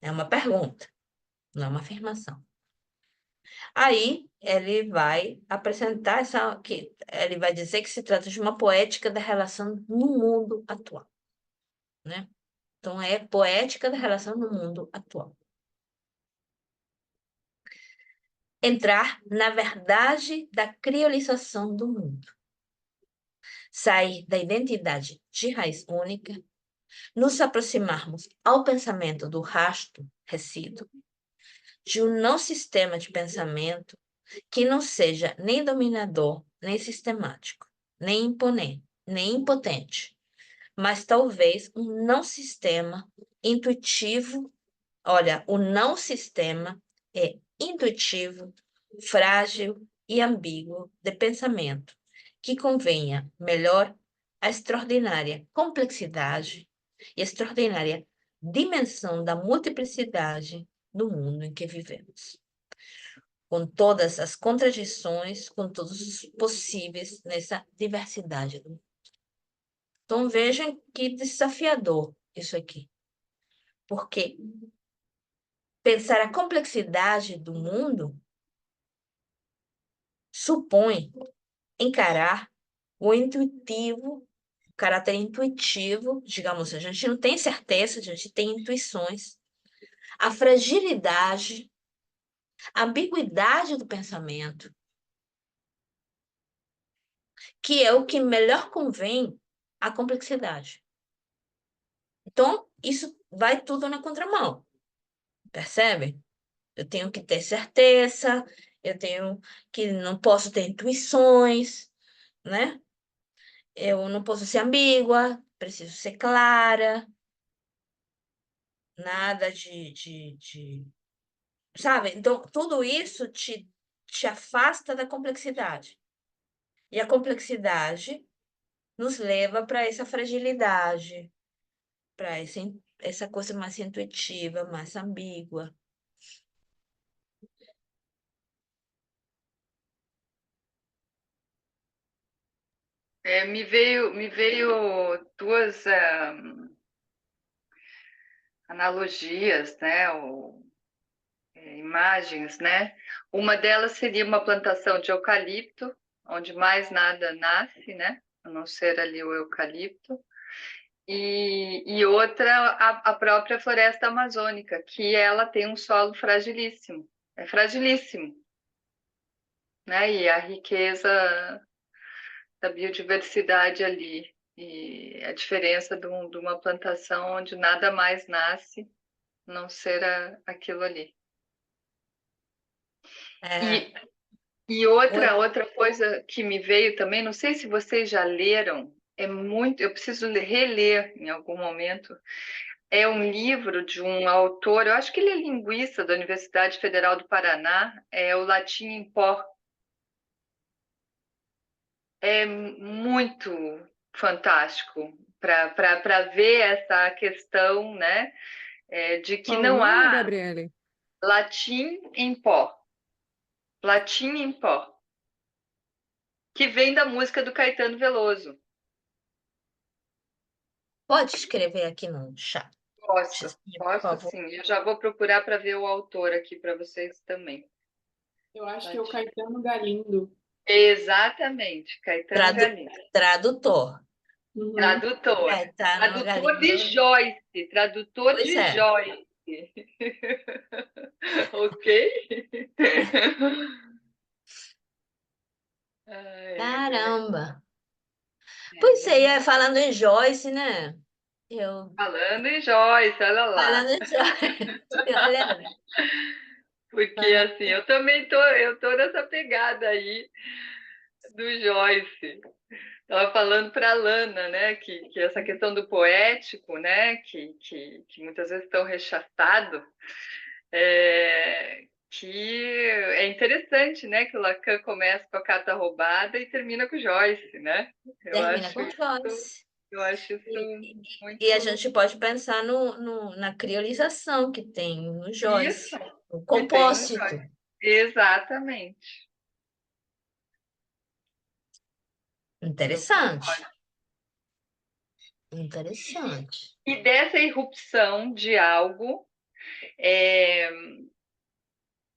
É uma pergunta, não é uma afirmação. Aí ele vai apresentar ele vai dizer que se trata de uma poética da relação no mundo atual, né? Então é poética da relação no mundo atual. Entrar na verdade da criolização do mundo. Sair da identidade de raiz única, nos aproximarmos ao pensamento do rasto resíduo, de um não sistema de pensamento que não seja nem dominador, nem sistemático, nem imponente, nem impotente, mas talvez um não sistema intuitivo. Olha, o não sistema é intuitivo, frágil e ambíguo de pensamento, que convenha melhor a extraordinária complexidade e extraordinária dimensão da multiplicidade do mundo em que vivemos. com todas as contradições, com todos os possíveis nessa diversidade do mundo. Então vejam que desafiador isso aqui, porque pensar a complexidade do mundo supõe encarar o intuitivo, o caráter intuitivo, digamos, a gente não tem certeza, a gente tem intuições, a fragilidade, a ambiguidade do pensamento, que é o que melhor convém à complexidade. Então, isso vai tudo na contramão, percebe? Eu tenho que ter certeza, eu tenho que não posso ter intuições, né? Eu não posso ser ambígua, preciso ser clara, nada sabe? Então, tudo isso te afasta da complexidade. E a complexidade nos leva para essa fragilidade, para essa coisa mais intuitiva, mais ambígua. Me veio duas analogias, né? Imagens, né? Uma delas seria uma plantação de eucalipto, onde mais nada nasce, né? A não ser ali o eucalipto. E outra, a própria floresta amazônica, que ela tem um solo fragilíssimo. É fragilíssimo, né? E a riqueza da biodiversidade ali. E a diferença de uma plantação onde nada mais nasce, não ser aquilo ali. É, E, e outra coisa que me veio também, não sei se vocês já leram, eu preciso reler em algum momento. É um livro de um autor, eu acho que ele é linguista da Universidade Federal do Paraná, é o Latim em Pó. É muito fantástico para ver essa questão, né, de que Qual o não nome, há Gabriele? latim em pó, latim em pó, que vem da música do Caetano Veloso. pode escrever aqui no chat, Posso, por posso favor. sim. Eu já vou procurar para ver o autor aqui para vocês também. Eu acho que é o Latim. Caetano Galindo. Exatamente, Caetano Galindo. Tradutor. Uhum. Tradutor. Caetano Tradutor de Galindo. Joyce. Tradutor Pois de é. Joyce. Ok? Ai. Caramba. Pois é, falando em Joyce, né? Eu Falando em Joyce, olha lá. falando em Joyce, olha, Porque falando assim, eu tô nessa pegada aí do Joyce. Estava falando para a Lana, né, que essa questão do poético, né, que muitas vezes estão rechaçado, que é interessante, né, que o Lacan começa com a carta roubada e termina com Joyce, né? Eu termina acho com isso, Joyce. eu acho E, isso e a muito gente pode pensar na criolização que tem no isso Joyce, o que tem no compósito. Joyce. Exatamente. Eu Interessante. concordo. Interessante. E dessa irrupção de algo é,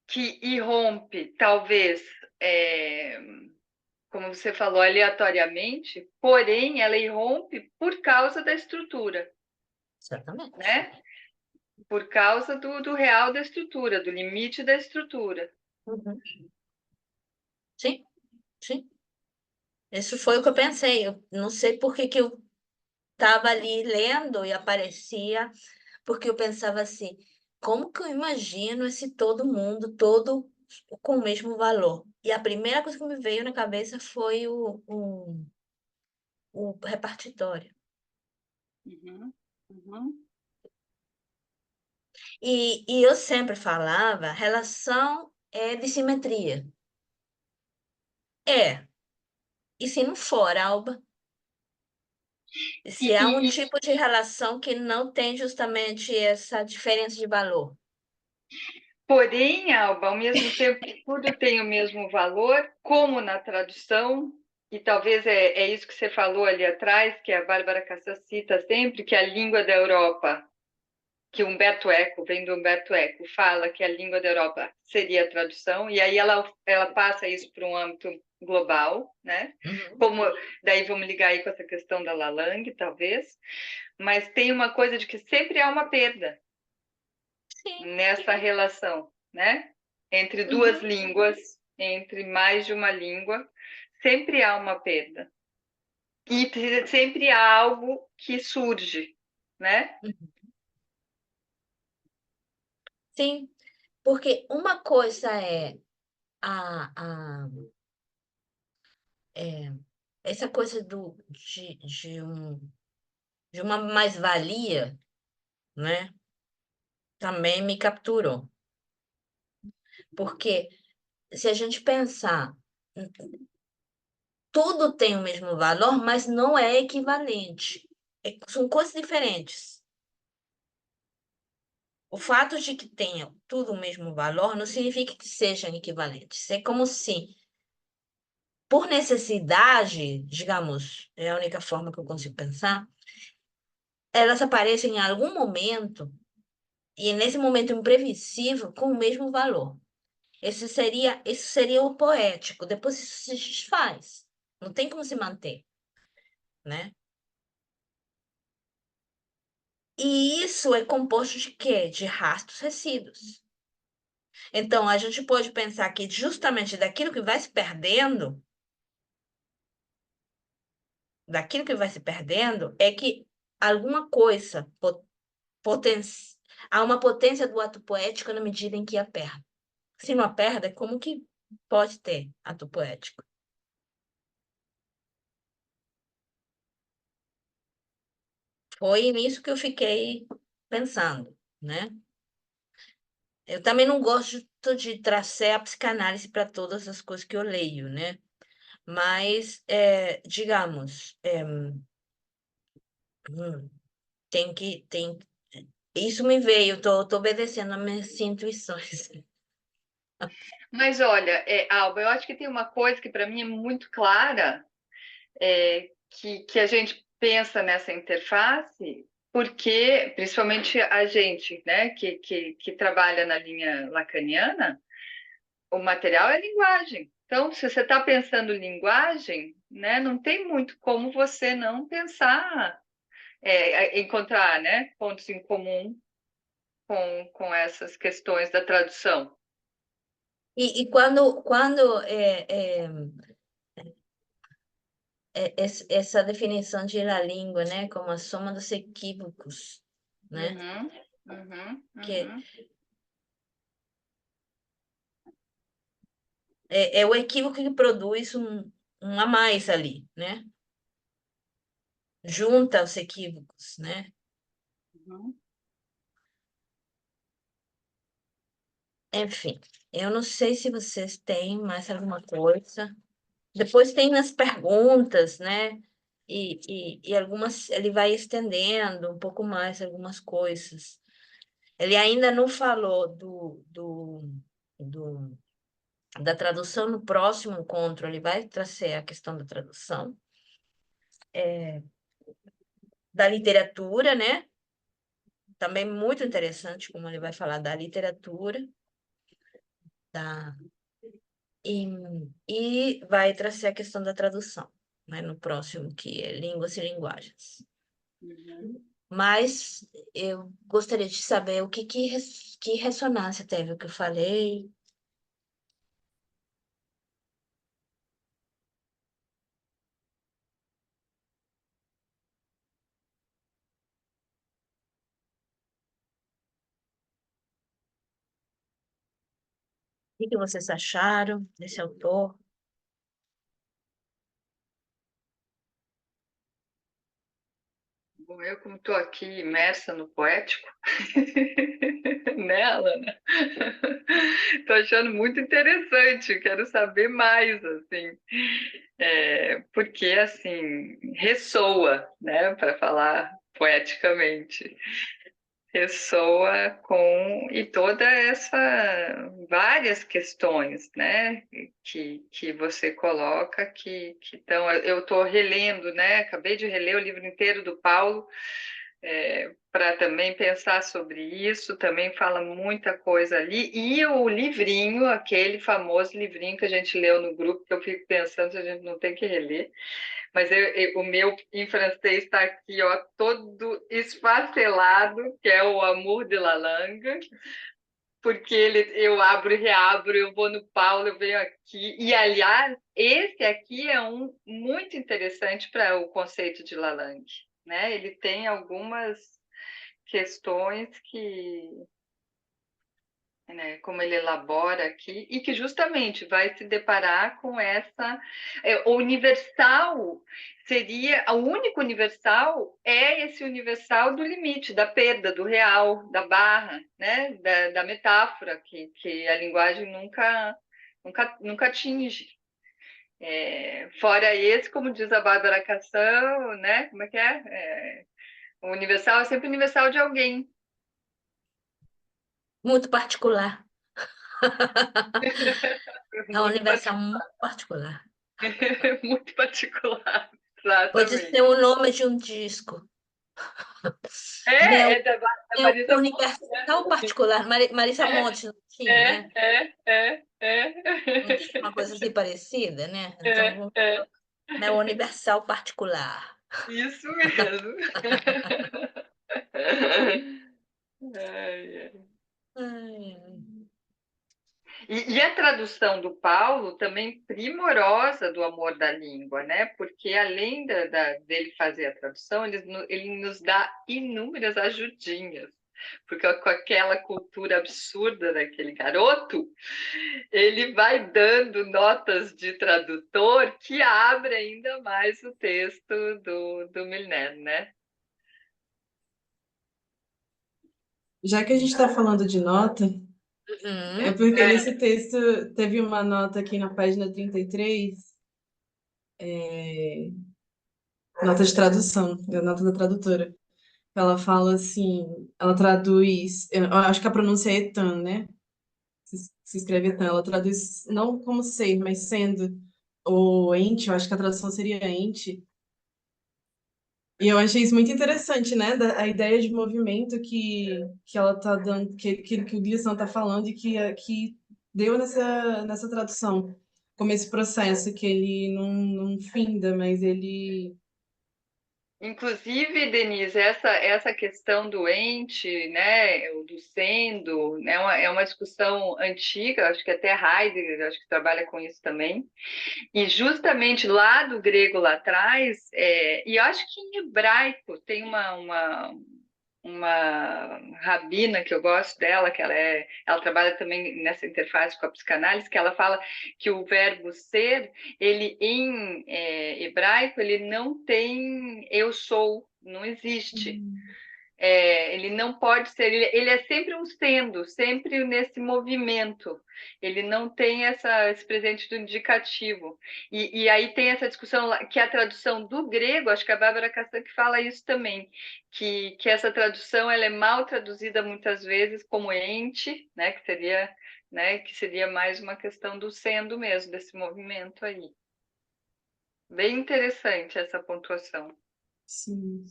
que irrompe, talvez, é, como você falou, aleatoriamente, porém ela irrompe por causa da estrutura, Exatamente. né? Por causa do real da estrutura, do limite da estrutura. Uhum. Sim, sim. Isso foi o que eu pensei. Eu não sei por que que eu estava ali lendo e aparecia, porque eu pensava assim, como que eu imagino esse todo mundo, todo com o mesmo valor? E a primeira coisa que me veio na cabeça foi o repartitório. Uhum, uhum. E eu sempre falava, relação é de simetria. É, e se não for, Alba? E, Se há um e, tipo de relação que não tem justamente essa diferença de valor. Porém, Alba, ao mesmo tempo que tudo tem o mesmo valor, como na tradução, e talvez é isso que você falou ali atrás, que a Bárbara Cassas cita sempre, que a língua da Europa, que Humberto Eco, vem do Humberto Eco, fala que a língua da Europa seria a tradução, e aí ela passa isso para um âmbito global, né? Uhum. Como, daí vamos ligar aí com essa questão da Lalang, talvez, mas tem uma coisa de que sempre há uma perda Sim. nessa relação, né? Entre duas Uhum. línguas, entre mais de uma língua, sempre há uma perda. E sempre há algo que surge, né? Uhum. Sim, porque uma coisa é a é, essa coisa de uma mais-valia, né? Também me capturou. Porque se a gente pensar, tudo tem o mesmo valor, mas não é equivalente. São coisas diferentes. O fato de que tenha tudo o mesmo valor não significa que sejam equivalentes. É como se, por necessidade, digamos, é a única forma que eu consigo pensar, elas aparecem em algum momento, e nesse momento imprevisível, com o mesmo valor. Esse seria o poético. Depois isso se desfaz. Não tem como se manter, né? E isso é composto de quê? De rastros resíduos. Então, a gente pode pensar que justamente daquilo que vai se perdendo, é que alguma coisa, poten, há uma potência do ato poético na medida em que a perde. Se não a perde, como que pode ter ato poético? Foi nisso que eu fiquei pensando, né? Eu também não gosto de trazer a psicanálise para todas as coisas que eu leio, né? Mas, digamos, hum, tem, isso me veio, tô obedecendo às minhas intuições. Mas olha, Alba, eu acho que tem uma coisa que para mim é muito clara, que a gente pensa nessa interface, porque, principalmente a gente, né, que trabalha na linha lacaniana, o material é linguagem. Então, se você está pensando linguagem, né, não tem muito como você não pensar, encontrar, né, pontos em comum com essas questões da tradução. E quando essa definição de la língua, né, como a soma dos equívocos, né, Uhum, uhum, que uhum. é o equívoco que produz um a mais ali, né, junta os equívocos, né. Uhum. Enfim, eu não sei se vocês têm mais alguma coisa. Depois tem nas perguntas, né? E algumas ele vai estendendo um pouco mais algumas coisas. Ele ainda não falou do, da tradução no próximo encontro, ele vai trazer a questão da tradução, da literatura, né? Também muito interessante como ele vai falar da literatura, da, e, e vai trazer a questão da tradução, né? No próximo, que é línguas e linguagens. Uhum. Mas eu gostaria de saber que ressonância teve o que eu falei. O que vocês acharam desse autor? Bom, eu como estou aqui imersa no poético, nela, né? Estou achando muito interessante, quero saber mais, assim, porque, assim, ressoa, né, para falar poeticamente. ressoa com e toda essa várias questões, né, que você coloca que então eu estou relendo, né, acabei de reler o livro inteiro do Paulo para também pensar sobre isso, também fala muita coisa ali, e o livrinho, aquele famoso livrinho que a gente leu no grupo, que eu fico pensando se a gente não tem que reler, mas o meu em francês está aqui, ó, todo esfacelado, que é o Amour de la Langue, porque eu abro e reabro, eu vou no Paulo, eu venho aqui. E, aliás, esse aqui é um muito interessante para o conceito de la Langue, né? Ele tem algumas questões que, né, como ele elabora aqui, e que justamente vai se deparar com essa. O universal seria. O único universal é esse universal do limite, da perda, do real, da barra, né, da metáfora, que a linguagem nunca atinge. Fora esse, como diz a Bárbara Cassel, né, como é que é? O universal é sempre universal de alguém. Muito particular. É um Muito universal muito particular. muito particular, Pode ser exatamente. o nome de um disco. Né? É da É o Marisa Monte, né? universal particular. Marisa Monte não tinha, né? Não tinha uma coisa assim parecida, né? Então, É, né, o universal particular. isso mesmo. Ai, ai. Ai, ai. E a tradução do Paulo também primorosa do Amor da Língua, né? Porque além dele fazer a tradução, ele nos dá inúmeras ajudinhas. Porque com aquela cultura absurda daquele garoto, ele vai dando notas de tradutor que abre ainda mais o texto do Milner, né? Já que a gente está falando de nota, é Uhum. porque nesse texto teve uma nota aqui na página 33, nota de tradução, a nota da tradutora. Ela fala assim, ela traduz, eu acho que a pronúncia é etan, né? Se escreve etan, ela traduz não como ser, mas sendo, ou ente, eu acho que a tradução seria ente. E eu achei isso muito interessante, né? A ideia de movimento que ela tá dando, que o Glisson tá falando e que deu nessa tradução. Como esse processo que ele não finda, mas ele. Inclusive, Denise, essa questão do ente, né, o do sendo, né, é uma discussão antiga, acho que até Heidegger acho que trabalha com isso também. E justamente lá do grego lá atrás, e eu acho que em hebraico tem uma rabina que eu gosto dela, que ela trabalha também nessa interface com a psicanálise, que ela fala que o verbo ser, ele em hebraico, ele não tem eu sou, não existe. Ele não pode ser, ele é sempre um sendo, sempre nesse movimento. Ele não tem esse presente do indicativo. E aí tem essa discussão que a tradução do grego, acho que a Bárbara Castanho que fala isso também, que essa tradução ela é mal traduzida muitas vezes como ente, né, que seria mais uma questão do sendo mesmo, desse movimento aí. Bem interessante essa pontuação. Sim,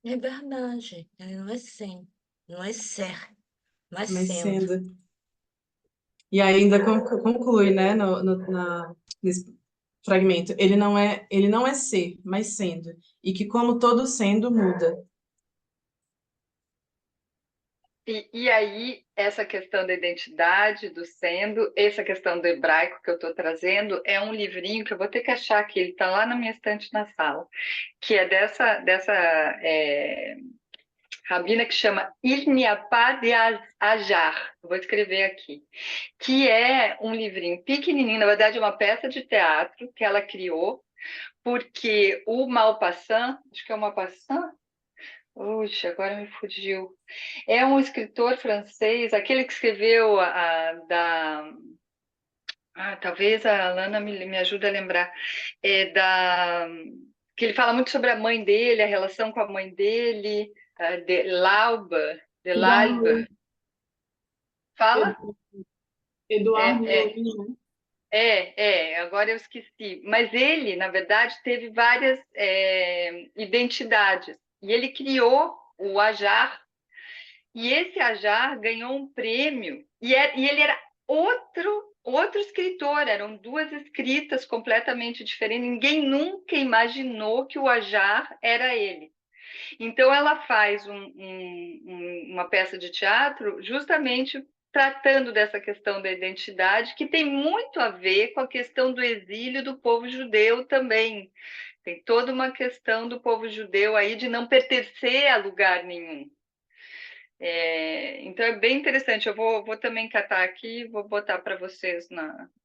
É verdade. Ele não é sem, não é ser, mas mas sendo. sendo. E ainda conclui, né, nesse fragmento, ele não é ser, mas sendo. E que como todo sendo muda. E aí, essa questão da identidade, do sendo, essa questão do hebraico que eu estou trazendo, é um livrinho que eu vou ter que achar aqui, ele está lá na minha estante na sala, que é dessa rabina que chama Irniapá de Ajar, vou escrever aqui, que é um livrinho pequenininho, na verdade é uma peça de teatro que ela criou, porque o Maupassant, acho que é o Maupassant, Puxa, agora me fugiu. É um escritor francês, aquele que escreveu talvez a Alana me ajude a lembrar. Que ele fala muito sobre a mãe dele, a relação com a mãe dele. de Lauba, de Eduardo, Laiba. Fala? Eduardo É, é, Lourinhã. agora eu esqueci. Mas ele, na verdade, teve várias identidades. E ele criou o Ajar, e esse Ajar ganhou um prêmio, e ele era outro escritor, eram duas escritas completamente diferentes. Ninguém nunca imaginou que o Ajar era ele. Então, ela faz uma peça de teatro justamente tratando dessa questão da identidade, que tem muito a ver com a questão do exílio do povo judeu também. Tem toda uma questão do povo judeu aí de não pertencer a lugar nenhum. Então, é bem interessante. Eu vou também catar aqui, vou botar para vocês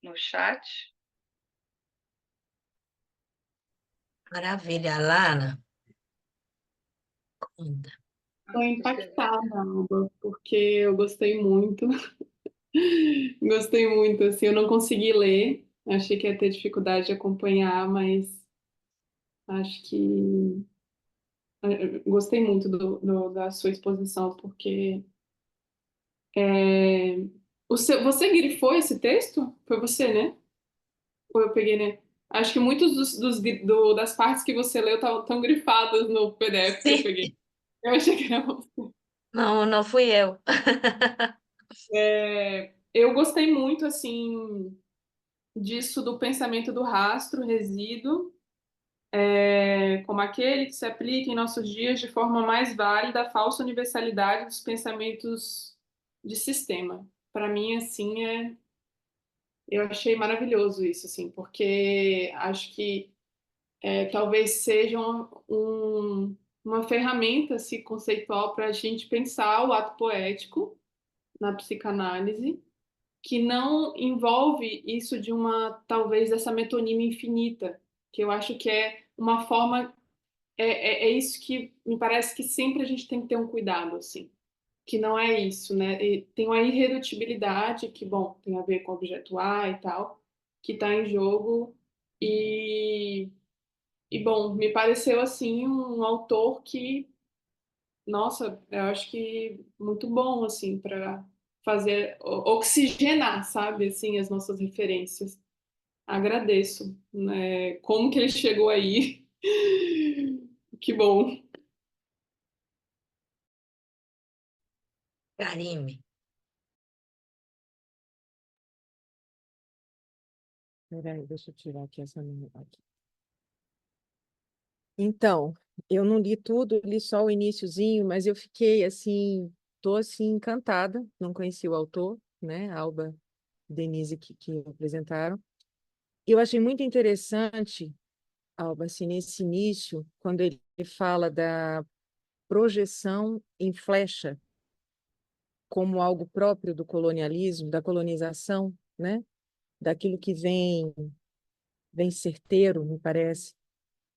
no chat. Maravilha, Alana. Conta. Estou impactada, Alba, porque eu gostei muito. Gostei muito, assim, eu não consegui ler, achei que ia ter dificuldade de acompanhar, mas acho que gostei muito da sua exposição, porque é, você grifou esse texto? Foi você, né? Ou eu peguei, né? Acho que muitos das partes que você leu estão grifadas no PDF que eu Sim. peguei. Eu achei que era você. Não, não fui eu. Eu gostei muito, assim, disso do pensamento do rastro, resíduo, como aquele que se aplica em nossos dias de forma mais válida à falsa universalidade dos pensamentos de sistema. Para mim, assim, eu achei maravilhoso isso, assim, porque acho que talvez seja uma ferramenta assim, conceitual para a gente pensar o ato poético na psicanálise, que não envolve isso de talvez, essa metonímia infinita, que eu acho que é uma forma, é isso que me parece que sempre a gente tem que ter um cuidado, assim, que não é isso, né? E tem uma irredutibilidade que, bom, tem a ver com o objeto A e tal, que está em jogo, e bom, me pareceu assim um autor que, nossa, eu acho que muito bom assim para fazer oxigenar, sabe, assim as nossas referências. Agradeço, né? Como que ele chegou aí? Que bom. Karime. Peraí, deixa eu tirar aqui essa minha aqui. Então, eu não li tudo, li só o iniciozinho, mas eu fiquei assim, tô assim encantada, não conheci o autor, né, Alba e Denise que apresentaram. Eu achei muito interessante, Alba, assim, nesse início, quando ele fala da projeção em flecha como algo próprio do colonialismo, da colonização, né, daquilo que vem certeiro, me parece.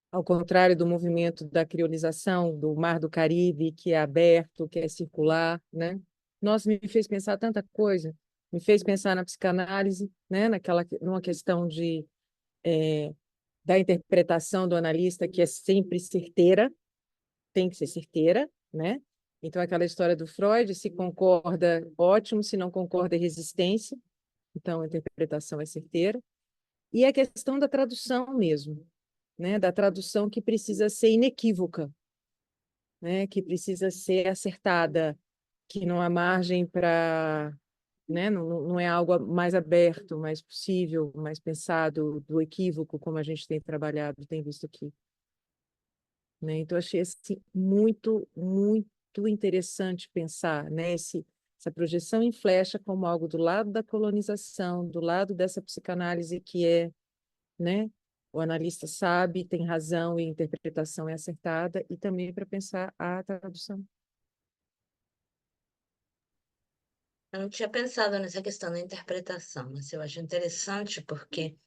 Ao contrário do movimento da criolização do Mar do Caribe, que é aberto, que é circular, né? Nossa, me fez pensar tanta coisa, me fez pensar na psicanálise, né? Numa questão da interpretação do analista, que é sempre certeira, tem que ser certeira, né? Então, aquela história do Freud, se concorda, ótimo, se não concorda, é resistência. Então, a interpretação é certeira. E a questão da tradução mesmo, né? Da tradução que precisa ser inequívoca, né? Que precisa ser acertada, que não há margem para, né? Não é algo mais aberto, mais possível, mais pensado, do equívoco, como a gente tem trabalhado, tem visto aqui. Né? Então, achei assim, muito, muito interessante pensar, né? Essa projeção em flecha como algo do lado da colonização, do lado dessa psicanálise que é, né? O analista sabe, tem razão e a interpretação é acertada, e também para pensar a tradução. Eu não tinha pensado nessa questão da interpretação, mas eu acho interessante porque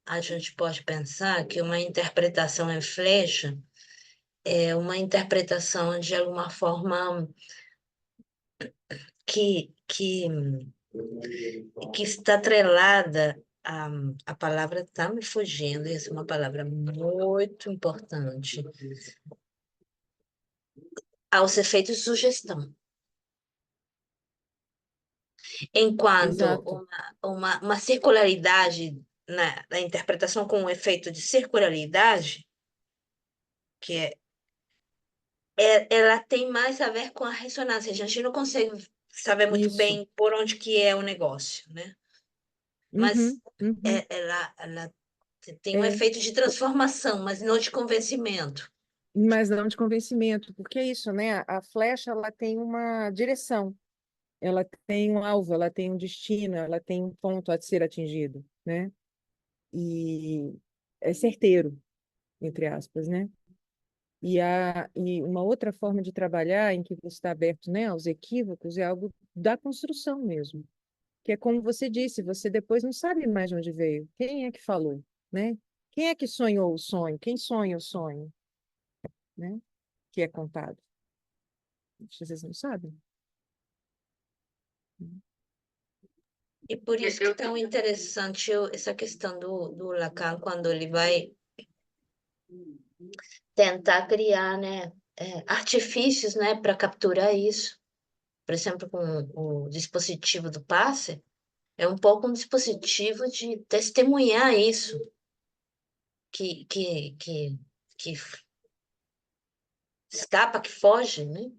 a gente pode pensar que uma interpretação em flecha é uma interpretação de alguma forma que que está atrelada a palavra está me fugindo, essa é uma palavra muito importante. aos efeitos de sugestão. Enquanto Exato. uma circularidade na interpretação com um efeito de circularidade, que ela tem mais a ver com a ressonância. A gente não consegue saber muito Isso. bem por onde que é o negócio, né? Mas Uhum, uhum. ela tem um É, efeito de transformação, mas não de convencimento. mas não de convencimento, porque é isso, né? A flecha, ela tem uma direção, ela tem um alvo, ela tem um destino, ela tem um ponto a ser atingido, né? E é certeiro, entre aspas, né? E uma outra forma de trabalhar em que você está aberto, né, aos equívocos é algo da construção mesmo, que é como você disse, você depois não sabe mais de onde veio, quem é que falou, né? Quem é que sonhou o sonho? Quem sonha o sonho, né? Que é contado. Vocês não sabem. E por Eu, isso que é eu, tão interessante essa questão do Lacan, quando ele vai tentar criar, né, artifícios, né, para capturar isso. Por exemplo, com o dispositivo do passe, é um pouco um dispositivo de testemunhar isso, que, que, que, que escapa, que foge, né?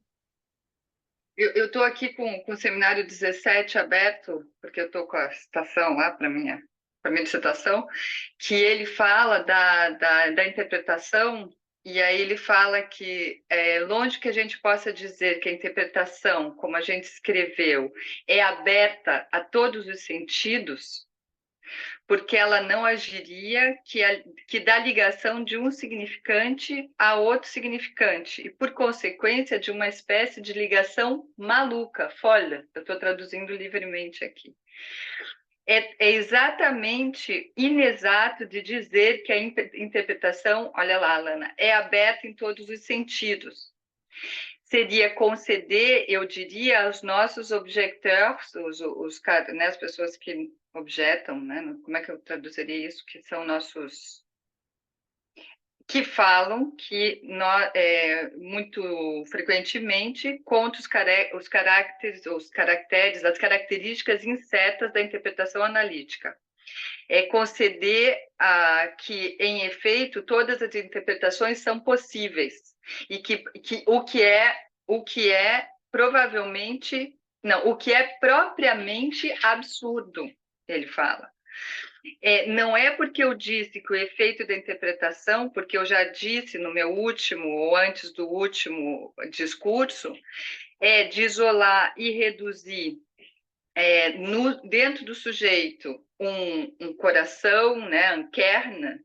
eu estou aqui com o seminário 17 aberto, porque eu estou com a citação lá para minha dissertação, que ele fala da interpretação, e aí ele fala que longe que a gente possa dizer que a interpretação, como a gente escreveu, é aberta a todos os sentidos, porque ela não agiria que dá ligação de um significante a outro significante, e por consequência de uma espécie de ligação maluca, folha, eu estou traduzindo livremente aqui. É exatamente inexato de dizer que a interpretação, olha lá, Alana, é aberta em todos os sentidos. Seria conceder, eu diria, aos nossos objecteurs, né, as pessoas que objetam, né? Como é que eu traduziria isso? Que são nossos... que falam que muito frequentemente contra os caracteres, as características incertas da interpretação analítica. É conceder que, em efeito, todas as interpretações são possíveis e que o que é provavelmente, não, o que é propriamente absurdo, ele fala. Não é porque eu disse que o efeito da interpretação, porque eu já disse no meu último ou antes do último discurso, é de isolar e reduzir dentro do sujeito um coração, né, um kern,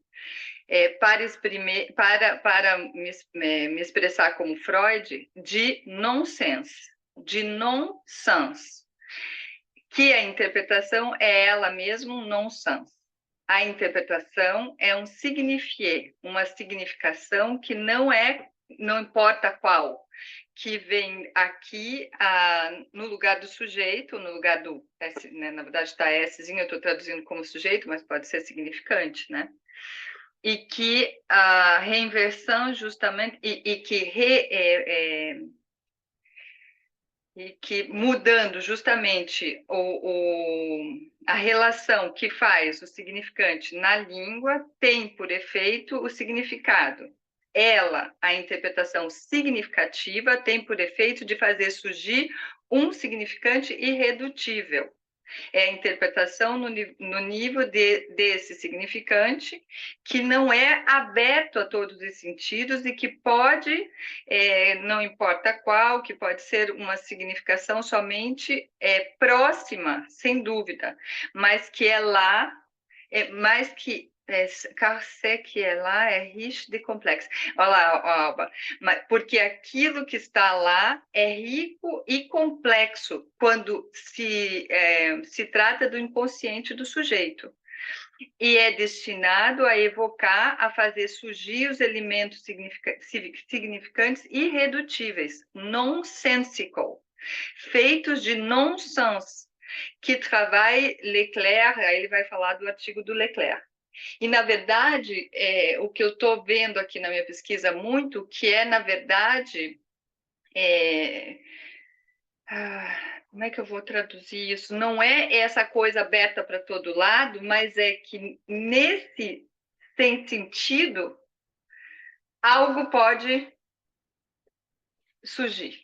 para me expressar como Freud, de nonsense, que a interpretação é ela mesma um nonsense. A interpretação é um signifié, uma significação que não importa qual, que vem aqui no lugar do sujeito, no lugar do S, né? Na verdade está Szinho, eu estou traduzindo como sujeito, mas pode ser significante, né? E que a reinversão justamente, e que mudando justamente a relação que faz o significante na língua tem por efeito o significado. Ela, a interpretação significativa, tem por efeito de fazer surgir um significante irredutível. É a interpretação no nível desse significante, que não é aberto a todos os sentidos e que pode, não importa qual, que pode ser uma significação somente próxima, sem dúvida, mas que é lá, mais que car ce que é lá é riche de complexo. Olha lá, Alba, porque aquilo que está lá é rico e complexo quando se trata do inconsciente do sujeito. E é destinado a evocar, a fazer surgir os elementos significantes irredutíveis, nonsensical, feitos de nonsense, que travaille Leclerc, aí ele vai falar do artigo do Leclerc. E, na verdade, o que eu estou vendo aqui na minha pesquisa muito, que na verdade, é, como é que eu vou traduzir isso? Não é essa coisa aberta para todo lado, mas é que nesse sem sentido, algo pode surgir.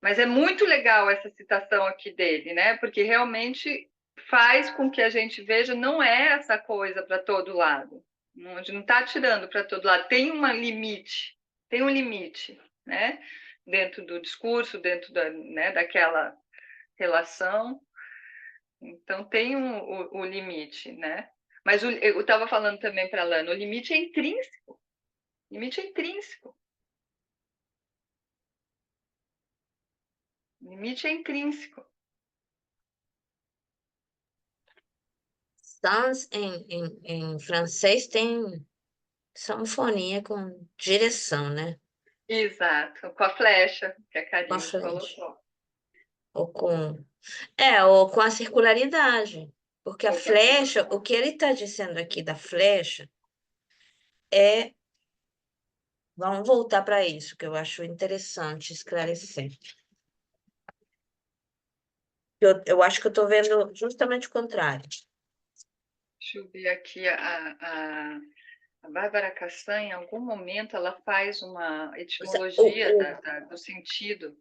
Mas é muito legal essa citação aqui dele, né? Porque realmente faz com que a gente veja, não é essa coisa para todo lado. A gente não está tirando para todo lado. Tem um limite, né? Dentro do discurso, dentro né, daquela relação. Então, tem o limite, né? Mas eu estava falando também para a Lana, o limite é intrínseco. O limite é intrínseco. O limite é intrínseco. Sans em francês tem sanfonia com direção, né? Exato, com a flecha que a Com a Karine flecha. colocou. Ou com a circularidade. Porque a Ou com a flecha, o que ele está dizendo aqui da flecha é. Vamos voltar para isso, que eu acho interessante esclarecer. Eu acho que eu estou vendo justamente o contrário. Deixa eu ver aqui, a Bárbara Castanha, em algum momento, ela faz uma etimologia do sentido,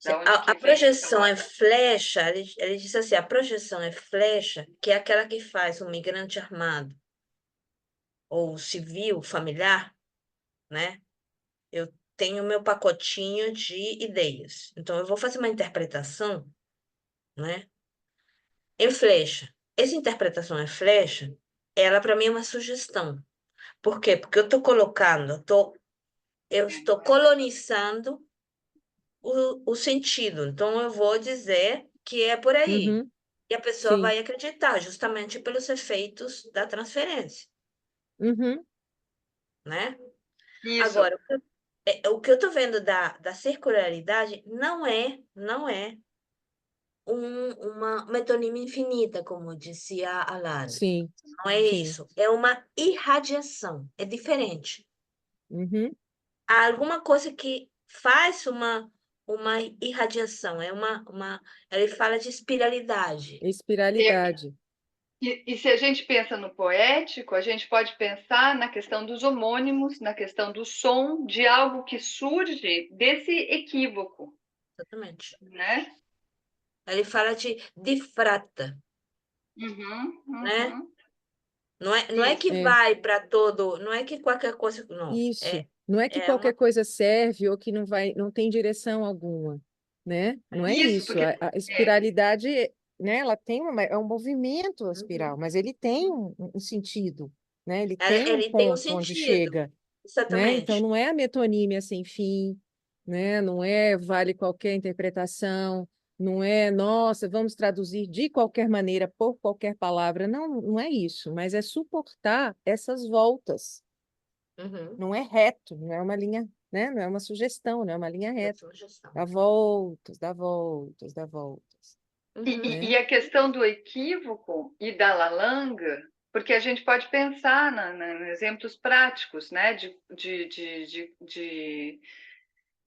da onde A que vem essa projeção é palavra. flecha, ele diz assim, a projeção é flecha, que é aquela que faz um migrante armado ou civil, familiar, né? Eu tenho meu pacotinho de ideias. Então, eu vou fazer uma interpretação, né? Em flecha. Essa interpretação em flecha, ela para mim é uma sugestão. Por quê? Porque eu estou colocando, eu estou colonizando o sentido. Então, eu vou dizer que é por aí. Uhum, E a pessoa sim. vai acreditar, justamente pelos efeitos da transferência, Uhum, né? Isso. Agora, o que eu estou vendo da circularidade não é uma metonímia infinita, como disse a Lara. sim, Não é sim. isso. É uma irradiação. É diferente. Uhum, Há alguma coisa que faz uma irradiação. Ele fala de espiralidade. espiralidade. E se a gente pensa no poético, a gente pode pensar na questão dos homônimos, na questão do som, de algo que surge desse equívoco, Exatamente. né? Ele fala de difrata, Uhum, né? uhum. Não é que Isso. É, vai para todo, não é que qualquer coisa, não. isso. Não é que É qualquer uma. coisa serve ou que não vai, não tem direção alguma, né? Não é Isso, isso. porque A espiralidade, né? Ela tem é um movimento a espiral, Uhum. mas ele tem um sentido, né? Ele tem um Ele tem um ponto onde sentido, chega, né? Então exatamente. não é a metonímia sem fim, né? Não é vale qualquer interpretação, não é, nossa, vamos traduzir de qualquer maneira por qualquer palavra. Não, não é isso, mas é suportar essas voltas. Uhum. Não é reto, não é uma linha, né? Não é uma sugestão, não é uma linha É reta. sugestão. Dá voltas, dá voltas, dá voltas, Uhum. né? e a questão do equívoco e da lalanga, porque a gente pode pensar em exemplos práticos, né?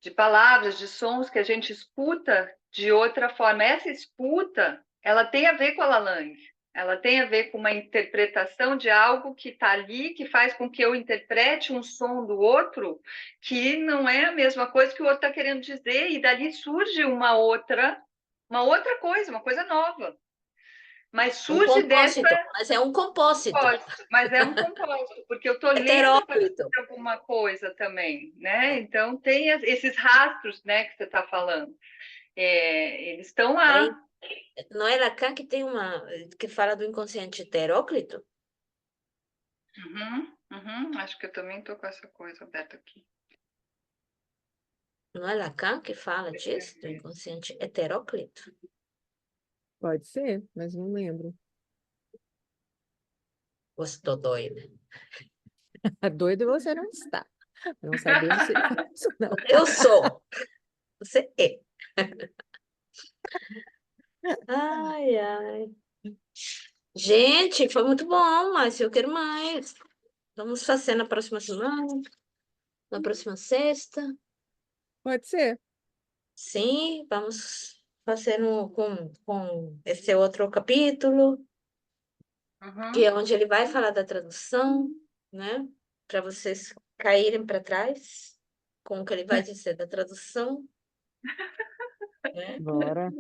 De palavras, de sons que a gente escuta de outra forma. Essa escuta, ela tem a ver com a Lalang. Ela tem a ver com uma interpretação de algo que está ali, que faz com que eu interprete um som do outro, que não é a mesma coisa que o outro está querendo dizer, e dali surge uma outra coisa, uma coisa nova. Mas Um surge dessa compósito, mas é um compósito. composto, mas é um composto, porque eu estou lendo a partir Heteróclito. de alguma coisa também, né? Então tem esses rastros, né, que você está falando. Eles estão lá. Aí, não é Lacan que tem que fala do inconsciente heteróclito? Uhum, uhum. Acho que eu também estou com essa coisa aberta aqui. Não é Lacan que fala disso, do inconsciente heteróclito? Pode ser, mas não lembro. Ou estou doida? Doido você não está. Não sabemos se ele faz isso, não. Eu sou. Você é. Ai, ai. Gente, foi muito bom, mas eu quero mais. Vamos fazer na próxima semana. na próxima sexta. Pode ser. Sim, vamos fazer com esse outro capítulo, que é onde ele vai falar da tradução, né? Para vocês caírem para trás com o que ele vai dizer da tradução, né? Bora.